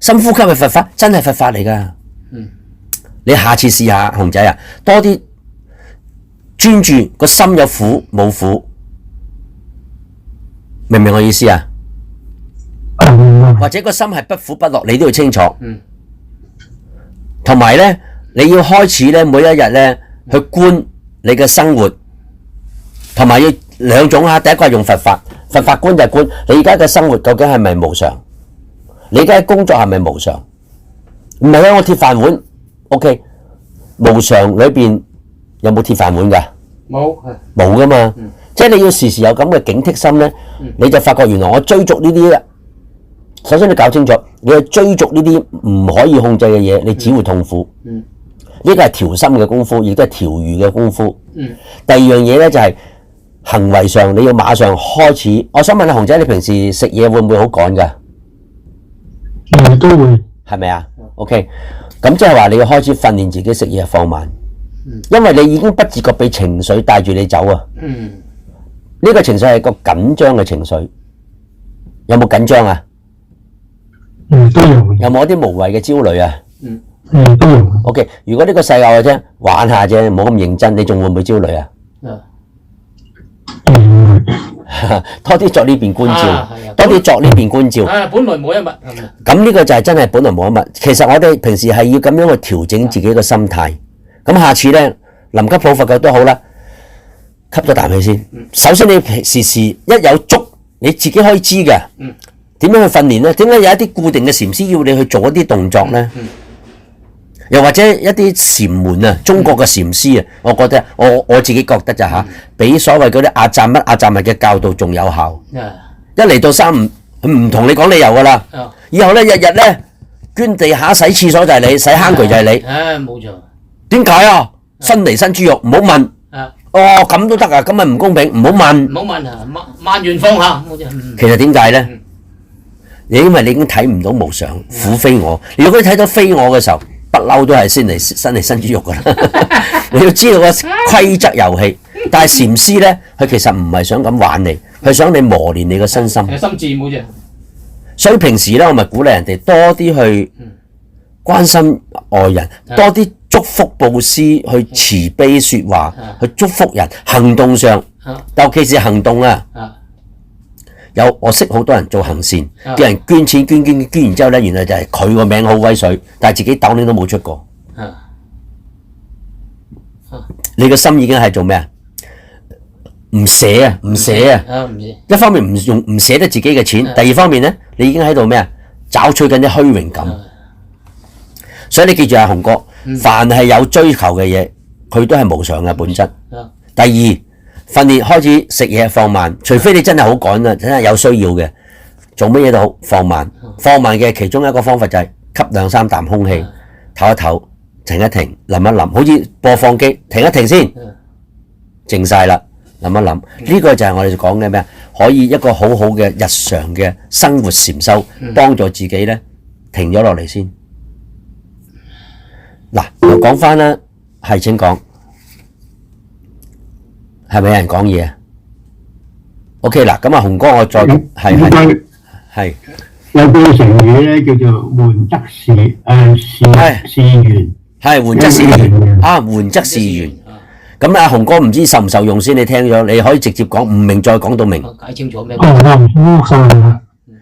深呼吸係佛法，真係佛法嚟㗎。你下次試下，熊仔啊，多啲專注個心有苦冇苦，明唔明我意思啊？或者個心係不苦不樂，你都要清楚。同埋咧，你要開始咧，每一日咧去觀你嘅生活，同埋要兩種啊。第一個係用佛法觀就係觀你而家嘅生活究竟係咪無常？你而家嘅工作係咪無常？唔係啊，我鐵飯碗 ，OK， 無常裏邊有冇鐵飯碗㗎？冇㗎嘛。即係你要時時有咁嘅警惕心咧，你就發覺原來我追逐呢啲。首先你搞清楚，你去追逐呢啲唔可以控制嘅嘢，你只會痛苦。呢個係調心嘅功夫，亦都係調御嘅功夫。第二樣嘢咧就係行為上，你要馬上開始。我想問下熊仔，你平時食嘢會唔會好趕㗎？都會。係咪啊？OK，咁即係話你要開始訓練自己食嘢放慢，因為你已經不自覺被情緒帶住你走啊。呢個情緒係個緊張嘅情緒，有冇緊張啊？都有。有冇一啲無謂嘅焦慮啊？都有。OK， 如果呢個世界嘅啫，玩下啫，冇咁認真，你仲會唔會焦慮啊？多啲作呢邊觀照，多啲作呢邊觀照。本來冇一物。咁呢個就係真係本來冇一物。其實我哋平時係要咁樣去調整自己個心態。咁下次咧，臨急抱佛腳都好啦，吸咗啖氣先。首先你時時一有觸，你自己可以知嘅。點樣去訓練咧？點解有一啲固定嘅禪師要你去做一啲動作咧？又或者一啲禪門啊，中國嘅禪師啊，我覺得我自己覺得咋嚇，比所謂嗰啲阿贊物嘅教導仲有效。一嚟到三五，佢唔同你講理由噶啦。以後咧日日咧捐地下洗廁所就係你，洗坑渠就係你。冇錯。點解啊？伸嚟伸豬肉，唔好問。咁都得啊？咁咪唔公平，唔好問。唔好問啊，萬緣放下。其實點解咧？因為你已經睇唔到無常，苦非我。如果你睇到非我嘅時候，不嬲都係伸嚟伸豬肉噶啦。你要知道個規則遊戲，但係禪師咧，佢其實唔係想咁玩你，佢想你磨練你個身心。心智冇啫。所以平時咧，我咪鼓勵人哋多啲去關心外人，多啲祝福布施，去慈悲說話，去祝福人。行動上，尤其是行動啊。我識好多人做行善，叫人捐錢捐完之後咧，原來就係佢個名好威水，但係自己斗零都冇出過。你個心已經係做咩啊？唔捨啊！一方面唔捨得自己嘅錢，第二方面咧，你已經喺度咩啊？找取緊啲虛榮感。所以你記住啊，雄哥，凡係有追求嘅嘢，佢都係無常嘅本質。第二，訓練開始食嘢放慢，除非你真係好趕啦，真係有需要嘅，做乜嘢都好放慢。放慢嘅其中一個方法就係吸2-3啖空氣，唞一唞，停一停，諗一諗，好似播放機停一停先，靜晒啦，諗一諗，呢個就係我哋講嘅咩啊？可以一個好好嘅日常嘅生活禪修，幫助自己咧停咗落嚟先。嗱，又講翻啦，係請講，係咪有人講嘢啊 ？OK 嗱，咁啊，洪哥我再係有句成語咧叫做緩則事圓，係緩則事圓啊，緩則事圓。咁啊，洪哥唔知受唔受用先？你聽咗，你可以直接講，唔明再講到明。解清楚咩？我唔受用啊。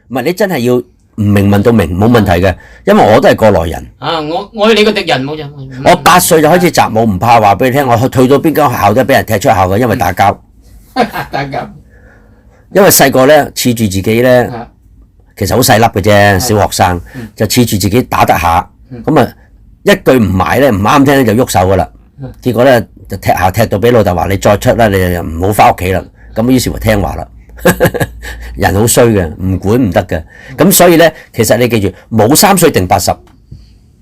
唔係你真係要唔明問到明冇問題嘅，因為我都係過來人。啊，我係你個敵人冇啫。我8歲就開始習武，唔怕話俾你聽。我退到邊間學校都俾人踢出校嘅，因為打交。打交。因為細個咧恃住自己咧，其實好細粒嘅啫，小學生就恃住自己打得下，咁啊一句唔埋咧，唔啱聽咧就喐手噶啦。結果咧就踢下踢到俾老豆話你再出啦，你就唔好翻屋企啦。咁於是乎聽話啦。人好衰嘅，唔管唔得嘅。咁所以咧，其實你記住，冇3歲定80，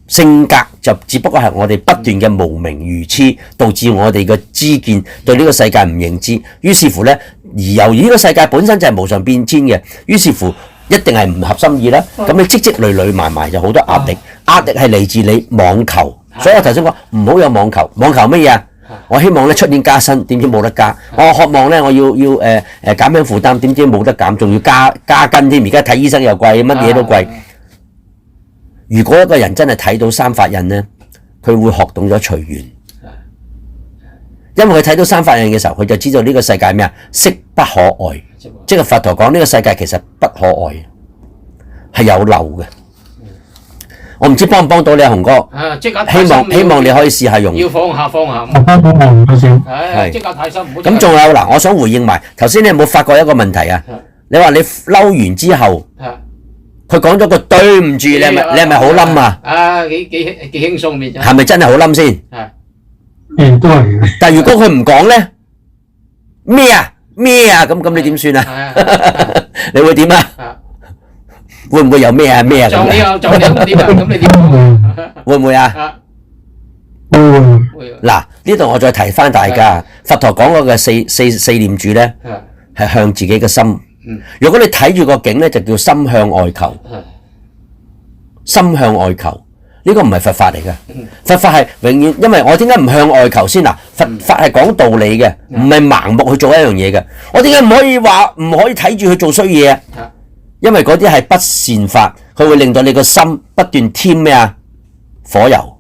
性格就只不過係我哋不斷嘅無明愚痴，導致我哋嘅知見對呢個世界唔認知。於是乎咧，而由於呢個世界本身就係無常變遷嘅，於是乎一定係唔合心意啦。咁你積累累埋就好多壓力，壓力係嚟自你網球。所以我頭先講唔好有網球，網球乜嘢啊？我希望咧出年加薪，點知冇得加。我渴望咧我要減輕負擔，點知冇得減，仲要加斤添。而家睇醫生又貴，乜嘢都貴。如果一個人真係睇到三法印咧，佢會學懂咗隨緣，因為佢睇到三法印嘅時候，佢就知道呢個世界咩啊？色不可愛，即係佛陀講呢個世界其實不可愛，係有漏嘅。我唔知幫唔幫到你啊，洪哥。即刻希望你可以試下用。要放下。即刻太深唔好。咁仲有嗱，我想回應埋頭先，你有冇發覺一個問題啊？你話你嬲完之後，佢講咗個對唔住，你係咪好冧啊？幾輕鬆面啫。係咪真係好冧先？都係嘅。但係如果佢唔講咧，咩啊？咁你點算啊？你會點啊？會唔會有咩啊咁？撞你啊！咁點啊？咁你點？會唔會啊？會。嗱，呢度我再提翻大家，佛陀講嗰個四念住咧，係向自己嘅心。如果你睇住個境咧，就叫心向外求。心向外求，呢個唔係佛法嚟嘅。佛法係永遠，因為我點解唔向外求先嗱？佛法係講道理嘅，唔係盲目去做一樣嘢嘅。我點解唔可以睇住去做衰嘢啊？因為嗰啲係不善法，佢會令到你個心不斷添咩啊？火油，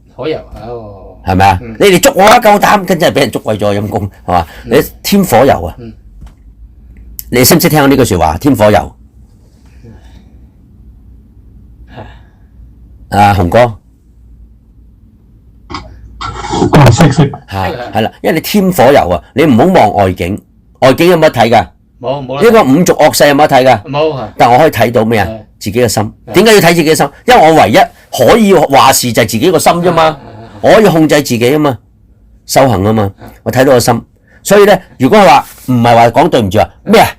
係咪啊？你哋捉我啊，夠膽，跟住係俾人捉鬼咗陰公，係嘛？你添火油啊？你識唔識聽呢句說話？添火油，洪哥，識係啦，因為你添火油啊，你唔好望外境，外境有乜睇㗎？冇呢個五濁惡世有冇得睇㗎？冇。但我可以睇到咩啊？自己嘅心。點解要睇自己嘅心？因為我唯一可以話事就係自己個心啫嘛。我可以控制自己啊嘛，修行啊嘛。我睇到個心，所以咧，如果話唔係話講對唔住啊，咩啊？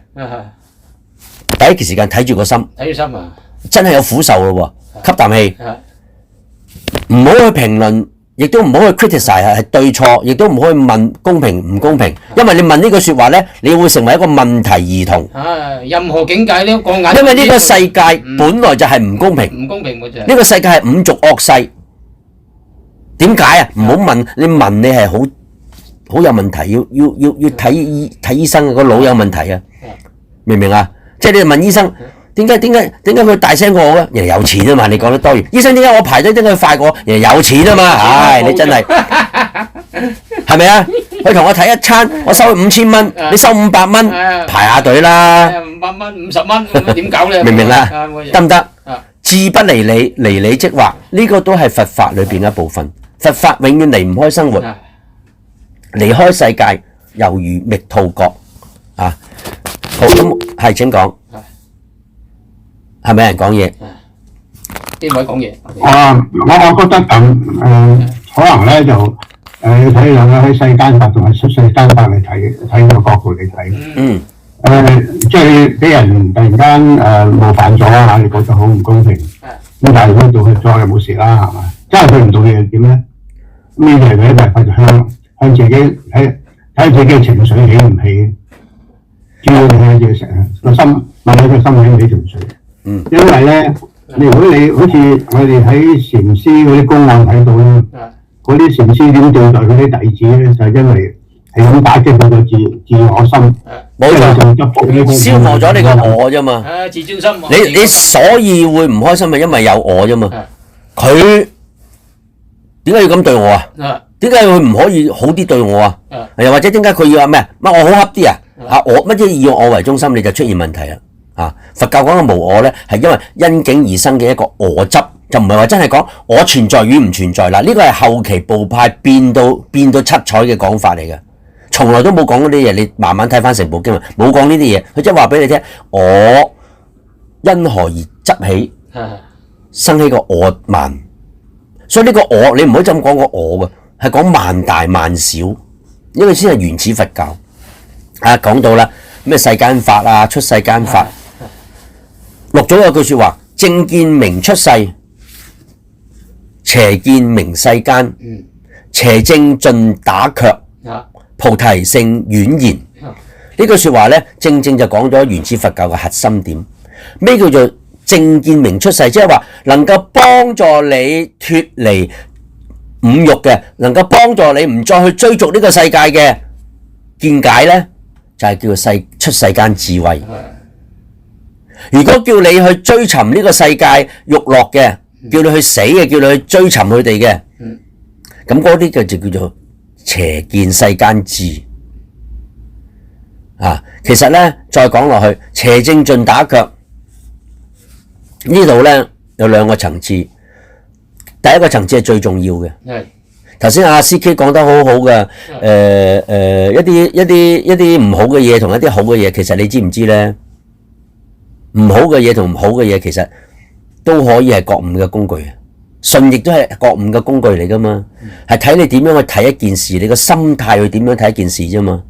第一時間睇住個心。睇住心啊！真係有苦受咯喎，吸啖氣，唔好去評論。亦都唔好去 criticize 係對錯，亦都唔好去問公平唔公平，因為你問呢句説話咧，你會成為一個問題兒童。任何境界都過眼。因為呢個世界本來就係唔公平，唔公平嘅啫。呢個世界係五濁惡世，點解啊？唔好問，你問你係好有問題，要睇醫生，個腦有問題啊，明唔明啊？即係你問醫生。點解佢大聲過我咧？人哋有錢啊嘛！你講得多餘。醫生點解我排隊點解佢快過我？人哋有錢啊嘛！唉，你真係係咪啊？佢同我睇一餐，我收佢5000蚊，你收500蚊，排下隊啦。500蚊、50蚊咁點搞咧？明唔明啊？得唔得？志不離理，離理即惑，呢個都係佛法裏邊一部分。佛法永遠離唔開生活，離開世界猶如覓兔角啊！好，咁係請講。係咪有人講嘢？邊位講嘢？我覺得可能咧就要睇兩個喺世間法同埋出世間法嚟睇個角度嚟睇。即係俾人突然間冒犯咗啊！你覺得好唔公平。咁但係如果道歉咗又冇事啦，係嘛？真係對唔到你又點咧？面對佢一大法就向自己睇自己嘅情緒起唔起，主要你睇自己成個心問下個心起唔起情緒。因為咧，如果你好似我哋喺禪師嗰啲公案睇到咧，嗰啲禪師點對待嗰啲弟子咧，就因為係咁打擊佢個自我心，冇錯，消磨咗你個我啫嘛。自尊心。你所以會唔開心係因為有我啫嘛。佢點解要咁對我啊？點解佢唔可以好啲對我啊？又或者點解佢要話咩？乜我好恰啲啊？我乜嘢以我為中心，你就出現問題啦。佛教講嘅無我咧，係因為因境而生嘅一個我執，就唔係話真係講我存在與唔存在啦。呢個係後期部派變到七彩嘅講法嚟嘅，從來都冇講嗰啲嘢。你慢慢睇翻成部經文，冇講呢啲嘢。佢即係話俾你聽，我因何而執起，生起個我慢。所以呢個我，你唔可以咁講個我嘅，係講萬大萬小，呢個先係原始佛教。講到啦，咩世間法啊，出世間法。六祖有句說話：正見明出世，邪見明世間。邪正盡打卻，菩提性宛然。呢句說話咧，正就講咗原始佛教嘅核心點。咩叫做正見明出世？即係話能夠幫助你脫離五欲嘅，能夠幫助你唔再去追逐呢個世界嘅見解咧，就係叫做出世間智慧。如果叫你去追尋呢個世界欲樂嘅，叫你去死嘅，叫你去追尋佢哋嘅，咁嗰啲就叫做邪見世間智。其實咧再講落去，邪正盡打卻呢度咧有兩個層次。第一個層次係最重要嘅。頭先阿 CK 講得好好嘅，一啲唔好嘅嘢同一啲好嘅嘢，其實你知唔知咧？唔好嘅嘢同唔好嘅嘢，其實都可以係覺悟嘅工具。信亦都係覺悟嘅工具嚟噶嘛，係睇你點樣去睇一件事，你個心態去點樣睇一件事啫嘛。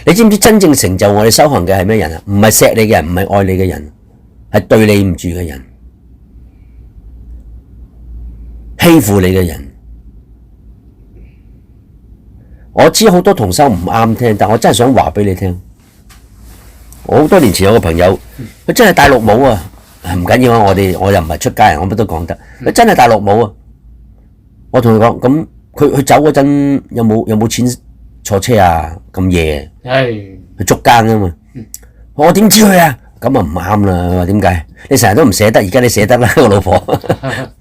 你知唔知真正成就我哋修行嘅係咩人啊？唔係錫你嘅人，唔係愛你嘅人，係對你唔住嘅人，欺負你嘅人。我知好多同修唔啱聽，但我真係想話俾你聽。我好多年前有個朋友，佢真係戴綠帽啊！唔緊要啊，我又唔係出街人，我乜都講得。佢真係戴綠帽啊！我同佢講，咁佢走嗰陣有冇錢坐車啊？咁夜，去捉奸啊嘛！我點知佢啊？咁啊唔啱啦！點解？你成日都唔捨得，而家你捨得啦，個老婆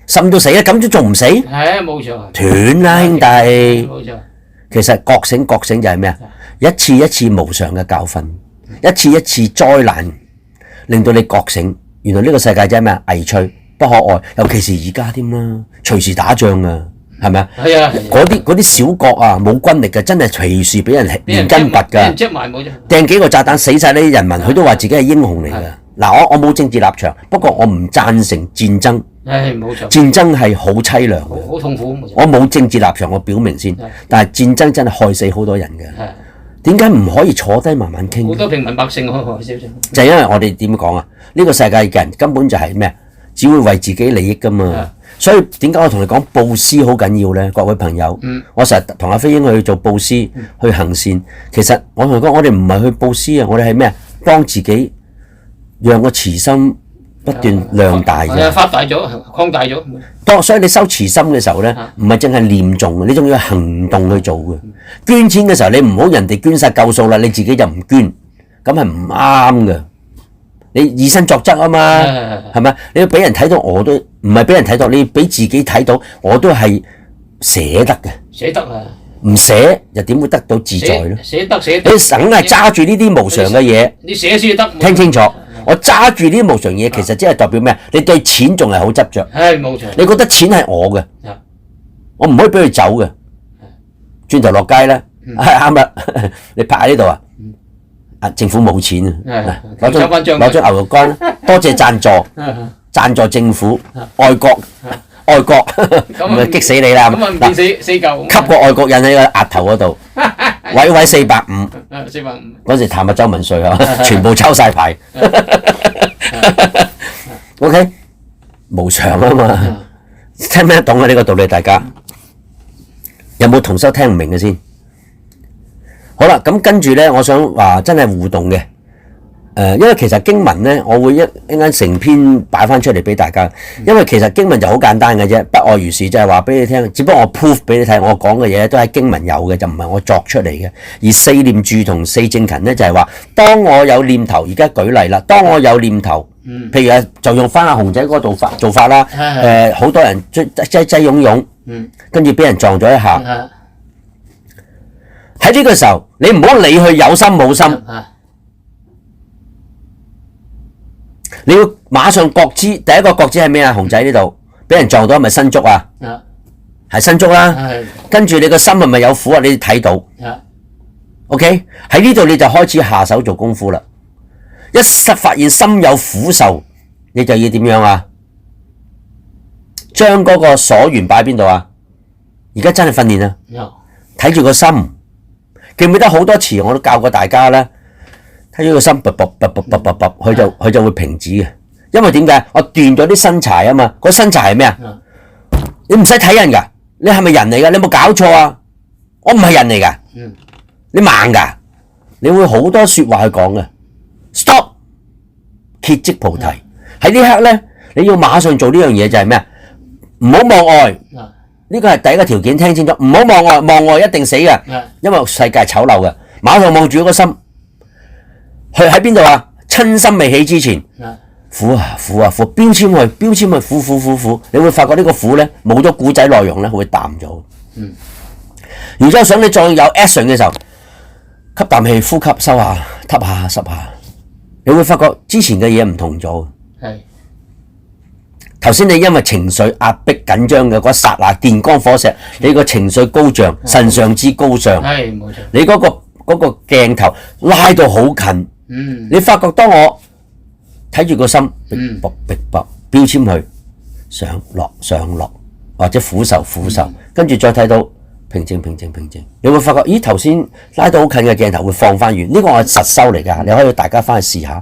心都死啦，咁都仲唔死？係冇錯，斷啦兄弟！冇錯。其實覺醒就係咩啊？一次一次無常嘅教訓，一次一次災難，令到你覺醒。原來呢個世界真係咩啊？危脆不可愛，尤其是而家添啦，隨時打仗啊，係咪啊？係啊！嗰啲小國啊，冇軍力嘅，真係隨時俾人連根拔㗎，掟幾個炸彈死晒呢啲人民，佢都話自己係英雄嚟㗎。嗱，我冇政治立場，不過我唔贊成戰爭。冇錯。戰爭係好凄涼，好痛苦。我冇政治立場，我表明先。但係戰爭真係害死好多人嘅。點解唔可以坐低慢慢傾？好多平民百姓就係因為我哋點講啊？呢個世界嘅人根本就係咩？只會為自己利益㗎嘛。所以點解我同你講布施好緊要咧？各位朋友，我成日同阿飛英去做布施，去行善。其實我同你講，我哋唔係去布施啊，我哋係咩？幫自己，讓個慈心不斷量大嘅。發大咗，擴大咗。所以你修慈心嘅時候咧，唔係淨係念誦，你仲要行動去做嘅。捐錢嘅時候，你唔好人哋捐晒夠數啦，你自己就唔捐，咁係唔啱嘅。你以身作則啊嘛，係咪？你要俾人睇到，我都唔係俾人睇到，你要俾自己睇到，我都係捨得嘅。捨得啊！唔捨又點會得到自在咧？捨得，你梗係揸住呢啲無常嘅嘢，你捨先得。聽清楚，我揸住呢啲無常嘢，其實即係代表咩？你對錢仲係好執着。係冇錯。你覺得錢係我嘅，我唔可以俾佢走嘅。轉頭落街咧，啱啦，你拍喺呢度啊！政府冇錢啊！攞張牛肉乾，多謝贊助政府，愛國，咁咪激死你啦！咁啊唔見四嚿，吸個外國人喺個額頭嗰度，位450，嗰時譚啊周文瑞啊，全部抽晒牌。OK， 無常啊嘛，聽唔聽得懂啊？呢個道理大家有冇同修聽唔明嘅先？好啦，咁跟住咧，我想話真係互動嘅。因為其實經文咧，我會一陣間成篇擺翻出嚟俾大家。因為其實經文就好簡單嘅啫，不外如是，就係話俾你聽。只不過我 proof 俾你睇，我講嘅嘢都係經文有嘅，就唔係我作出嚟嘅。而四念住同四正勤咧，就係話，當我有念頭，而家舉例啦，當我有念頭，譬如就用翻阿熊仔嗰度做法啦。好多人擠擁擁，跟住俾人撞咗一下。喺呢個時候，你唔好理佢有心冇心。你要馬上覺知，第一個覺知係咩啊？熊仔呢度俾人撞到係咪身觸啊？係身觸啦。跟住你個心係咪有苦啊？你睇到。OK， 喺呢度你就開始下手做功夫啦。一發現心有苦受，你就要點樣啊？將嗰個所緣擺邊度啊？而家真係訓練啊！睇住個心，記唔記得好多詞我都教過大家啦。睇住個心，佢就會停止嘅。因為點解？我斷咗啲新柴啊嘛。個新柴係咩啊？你唔使睇人㗎，你係咪人嚟㗎？你有冇搞錯啊？我唔係人嚟㗎。你盲㗎？你會好多説話去講嘅。Stop， 歇即菩提。喺呢刻咧，你要馬上做呢樣嘢就係咩啊？唔好望外。呢個係第一個條件，聽清楚。唔好望外，望外一定死㗎。因為世界係醜陋嘅。馬上望住個心。佢喺邊度啊？親心未起之前，苦啊苦啊苦，標籤去苦，你會發覺呢個苦咧冇咗古仔內容咧會淡咗。然之後想你再有 action 嘅時候，吸啖氣，呼吸，收下，吸下，濕下，你會發覺之前嘅嘢唔同咗。頭先你因為情緒壓迫緊張嘅嗰一剎那電光火石，你個情緒高漲，腎上支高漲，冇錯。你嗰個鏡頭拉到好近。你發覺當我睇住個心，標籤去上落，或者苦受，跟住再睇到平靜，你會發覺，咦頭先拉到好近嘅鏡頭會放翻遠，呢個我係實修嚟㗎，你可以大家翻去試下。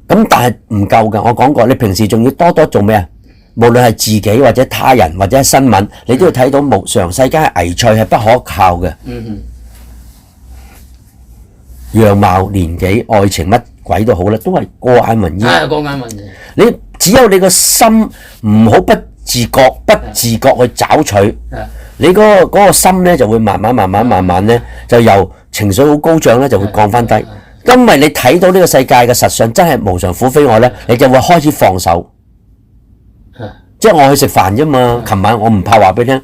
咁但係唔夠㗎，我講過，你平時仲要多多做咩啊？無論係自己或者他人或者新聞，你都要睇到無常世間係危脆係不可靠嘅。樣貌、年紀、愛情乜鬼都好啦，都係過眼雲煙。過眼雲煙。你只有你個心唔好不自覺去找取，你嗰個心咧就會慢慢咧，就由情緒好高漲咧就會降翻低。因為你睇到呢個世界嘅實相真係無常苦非我咧，你就會開始放手。即係我去食飯啫嘛，琴晚我唔怕話俾你聽，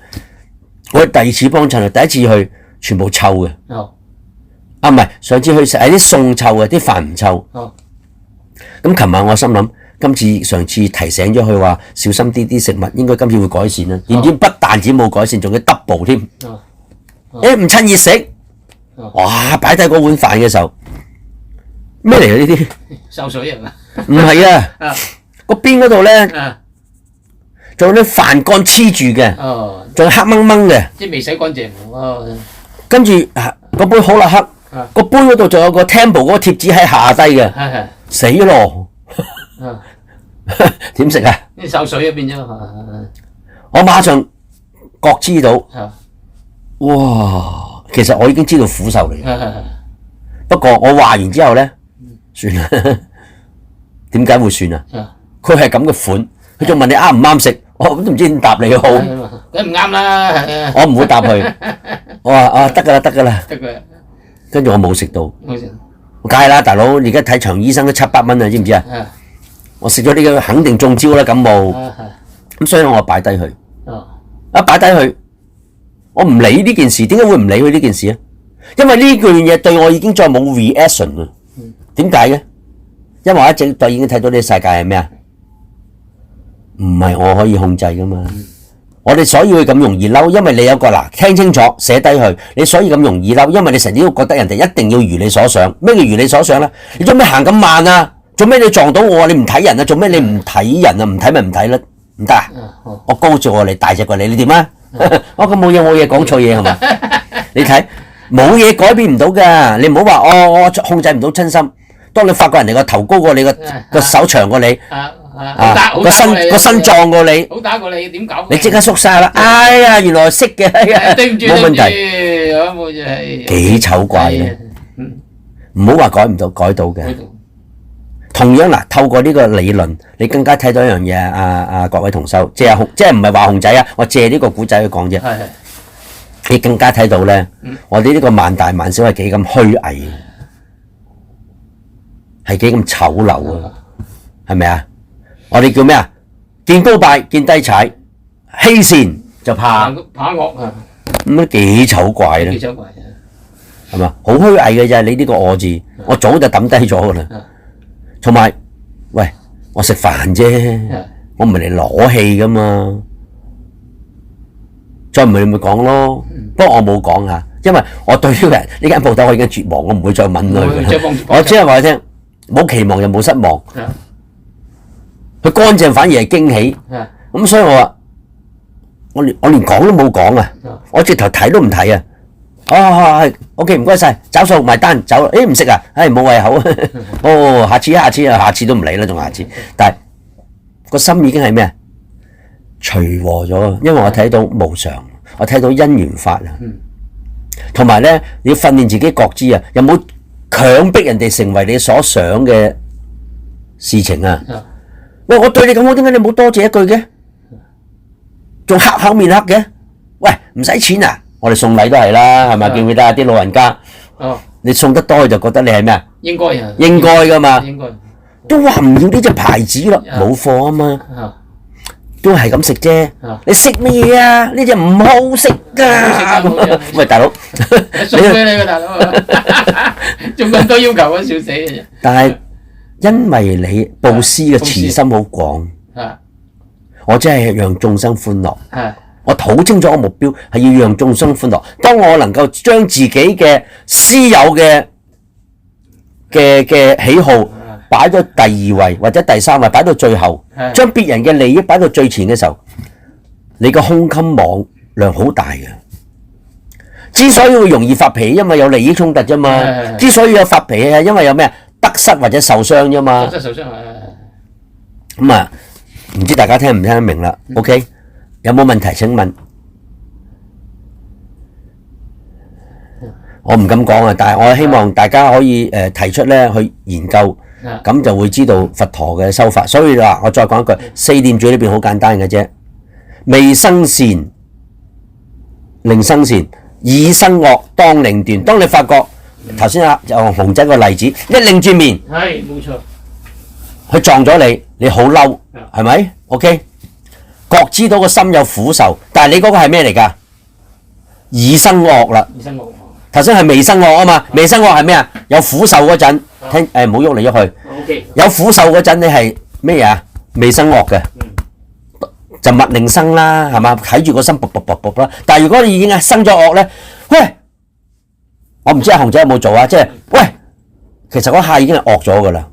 我第二次幫襯，第一次去全部臭嘅。唔係，上次去食係啲餸臭嘅，啲飯唔臭。咁琴晚我心諗，上次提醒咗佢話小心啲食物，應該今次會改善啦。點知不但止冇改善，仲要 double 添。唔趁熱食，哇！擺低嗰碗飯嘅時候，咩嚟嘅呢啲？潲水係嘛？唔係啊，個邊嗰度咧，仲有啲飯乾黐住嘅，仲黑掹掹嘅。即係未洗乾淨。跟住嗰杯好辣黑。個杯嗰度仲有個 Temple 嗰個貼紙喺下低嘅，死咯！點食啊？啲潲水入邊啫。我馬上覺知到，哇！其實我已經知道苦受嚟嘅。不過我話完之後咧，算啦。點解會算啊？佢係咁嘅款，佢仲問你啱唔啱食，我都唔知點答你好。梗唔啱啦。我唔會答佢。我話得㗎啦。跟住我冇食到，我梗係啦，大佬，而家睇場醫生都700蚊啊，知唔知啊？我食咗呢個肯定中招啦，感冒。咁所以我擺低佢，一擺低佢，我唔理呢件事。點解會唔理佢呢件事啊？因為呢樣嘢對我已經再冇 reaction 啦。點解嘅？因為我一直對已經睇到呢個世界係咩啊？唔係我可以控制噶嘛。我哋所以會咁容易嬲，因為你有個聽清楚寫低佢，你所以咁容易嬲，因為你成日都覺得人哋一定要如你所想。咩叫如你所想咧？你做咩行咁慢啊？做咩你撞到我啊？你唔睇人啊？做咩你唔睇人啊？唔睇咪唔睇啦？唔得啊！我高咗過你，大隻過你，你點啊？我咁冇嘢講錯嘢係嘛？你睇冇嘢改變唔到㗎，你唔好話我控制唔到親心。當你發覺人哋個頭高過你個手長過你，個身壯過你，好打過你點搞？你即刻縮晒啦！哎呀，原來識嘅，對唔住，冇問題。冇嘢，幾醜怪咧！唔好話改唔到，改到嘅。同樣嗱，透過呢個理論，你更加睇到一樣嘢，各位同修，即係唔係話熊仔啊？我借呢個古仔去講啫。你更加睇到咧，我哋呢個萬大萬小係幾咁虛偽，係幾咁醜陋啊！係咪啊？我哋叫咩啊？見高拜，見低踩，欺善就怕惡啊！咁幾醜怪咧？幾醜怪啊！係嘛？好虛偽嘅啫，你呢個我字，我早就抌低咗噶啦。同埋，喂，我食飯啫，我唔係嚟攞氣噶嘛。再唔係你咪講咯。不過我冇講嚇，因為我對呢個人呢間鋪頭我已經絕望，我唔會再問佢㗎啦。我只係話你聽，冇期望又冇失望。佢乾淨反而係驚喜。咁所以我話，我連講都冇講啊！我直頭睇都唔睇啊！係 OK， 唔該晒，找數埋單走。唔食啊，冇胃口。下次都唔理啦，仲下次。但係個心已經係咩啊？隨和咗，因為我睇到無常，我睇到因緣法啊。同埋咧，你要訓練自己覺知啊，有冇強迫人哋成為你所想嘅事情啊？喂，我對你咁好，點解你冇多謝一句嘅？仲黑口面黑嘅？喂，唔使錢啊！我哋送禮都係啦，係咪？記唔記得啊？啲老人家，你送得多就覺得你係咩啊？應該噶嘛。都話唔要呢隻牌子咯，冇貨啊嘛。都係咁食啫。你食乜嘢啊？呢隻唔好食噶。喂，大佬，送俾你個大佬，仲咁多要求啊，笑死嘅。但係因為你布施嘅慈心好廣，我真係讓眾生歡樂。我好清楚我目標係要讓眾生歡樂。當我能夠將自己嘅私有嘅喜好擺咗第二位或者第三位，擺到最後，將別人嘅利益擺到最前嘅時候，你個胸襟網量好大嘅。之所以會容易發脾氣，因為有利益衝突啫嘛。之所以有發脾氣係因為有咩得失或者受傷啫嘛。得失受傷咁啊，唔知大家聽唔聽得明啦？OK。有冇問題？請問，我唔敢講啊，但係我希望大家可以提出咧去研究，咁就會知道佛陀嘅修法。所以話我再講一句，四念住呢邊好簡單嘅啫，未生善，令生善；已生惡，當令斷。當你發覺頭先就熊仔個例子，一擰轉面，係冇錯，佢撞咗你，你好嬲，係咪 ？OK。覺知到個心有苦受，但係你嗰個係咩嚟㗎？已生惡啦。頭先係未生惡啊嘛，未生惡係咩啊？有苦受嗰陣，唔好喐嚟喐去。有苦受嗰陣，你係咩嘢啊？未生惡嘅，就勿令生啦，係嘛？睇住個心卜卜卜卜啦。但係如果你已經係生咗惡咧，喂，我唔知阿熊仔有冇做啊？即係喂，其實嗰下已經係惡咗㗎啦。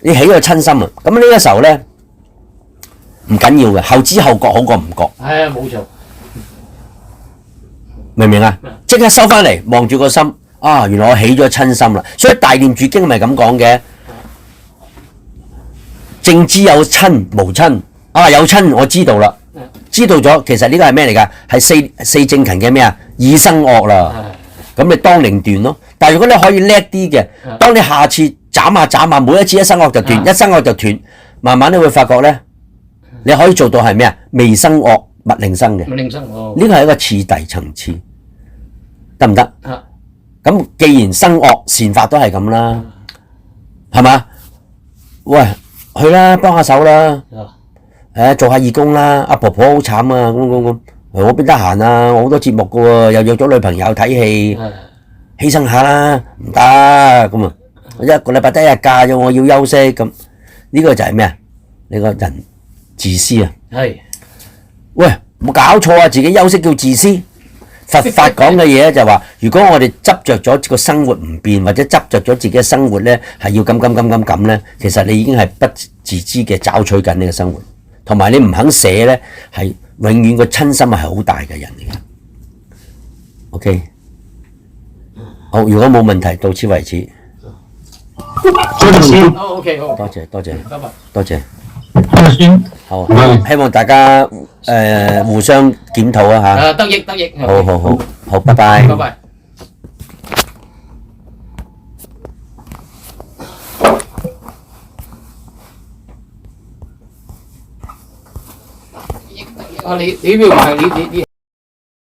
你起咗親心啊，咁呢個時候咧。唔緊要嘅，後知後覺好過唔覺。係啊，冇錯。明唔明啊？即刻收翻嚟，望住個心，原來我起咗親心啦。所以大念住經咪咁講嘅，正知有親無親，有親我知道啦，知道咗，其實呢個係咩嚟㗎？係四正勤嘅咩啊？已生惡啦，咁你當令斷咯。但係如果你可以叻啲嘅，當你下次斬下，每一次一生惡就斷，一生惡就斷，慢慢你會發覺咧。你可以做到係咩啊？未生惡，勿令生嘅。呢個係一個次第層次，得唔得？咁既然生惡，善法都係咁啦，係嘛？喂，去啦，幫下手啦，做下義工啦。阿婆婆好慘啊，咁，我邊得閒啊？我好多節目㗎喎，又約咗女朋友睇戲，犧牲下啦，唔得咁啊！一個禮拜得一日假啫，我要休息咁。呢個就係咩啊？你個人。自私啊！係，喂，冇搞錯啊！自己休息叫自私。佛法講嘅嘢就係話，如果我哋執着咗個生活唔變，或者執着咗自己嘅生活咧，係要咁咧，其實你已經係不自知嘅找取緊呢個生活，同埋你唔肯捨咧，係永遠個親心係好大嘅人嚟嘅。OK， 好，如果冇問題，到此為止。OK，好，多謝，拜拜，多謝。先。好，希望大家互相檢討啊嚇。得益得益。好，拜拜。拜拜。你呢邊話你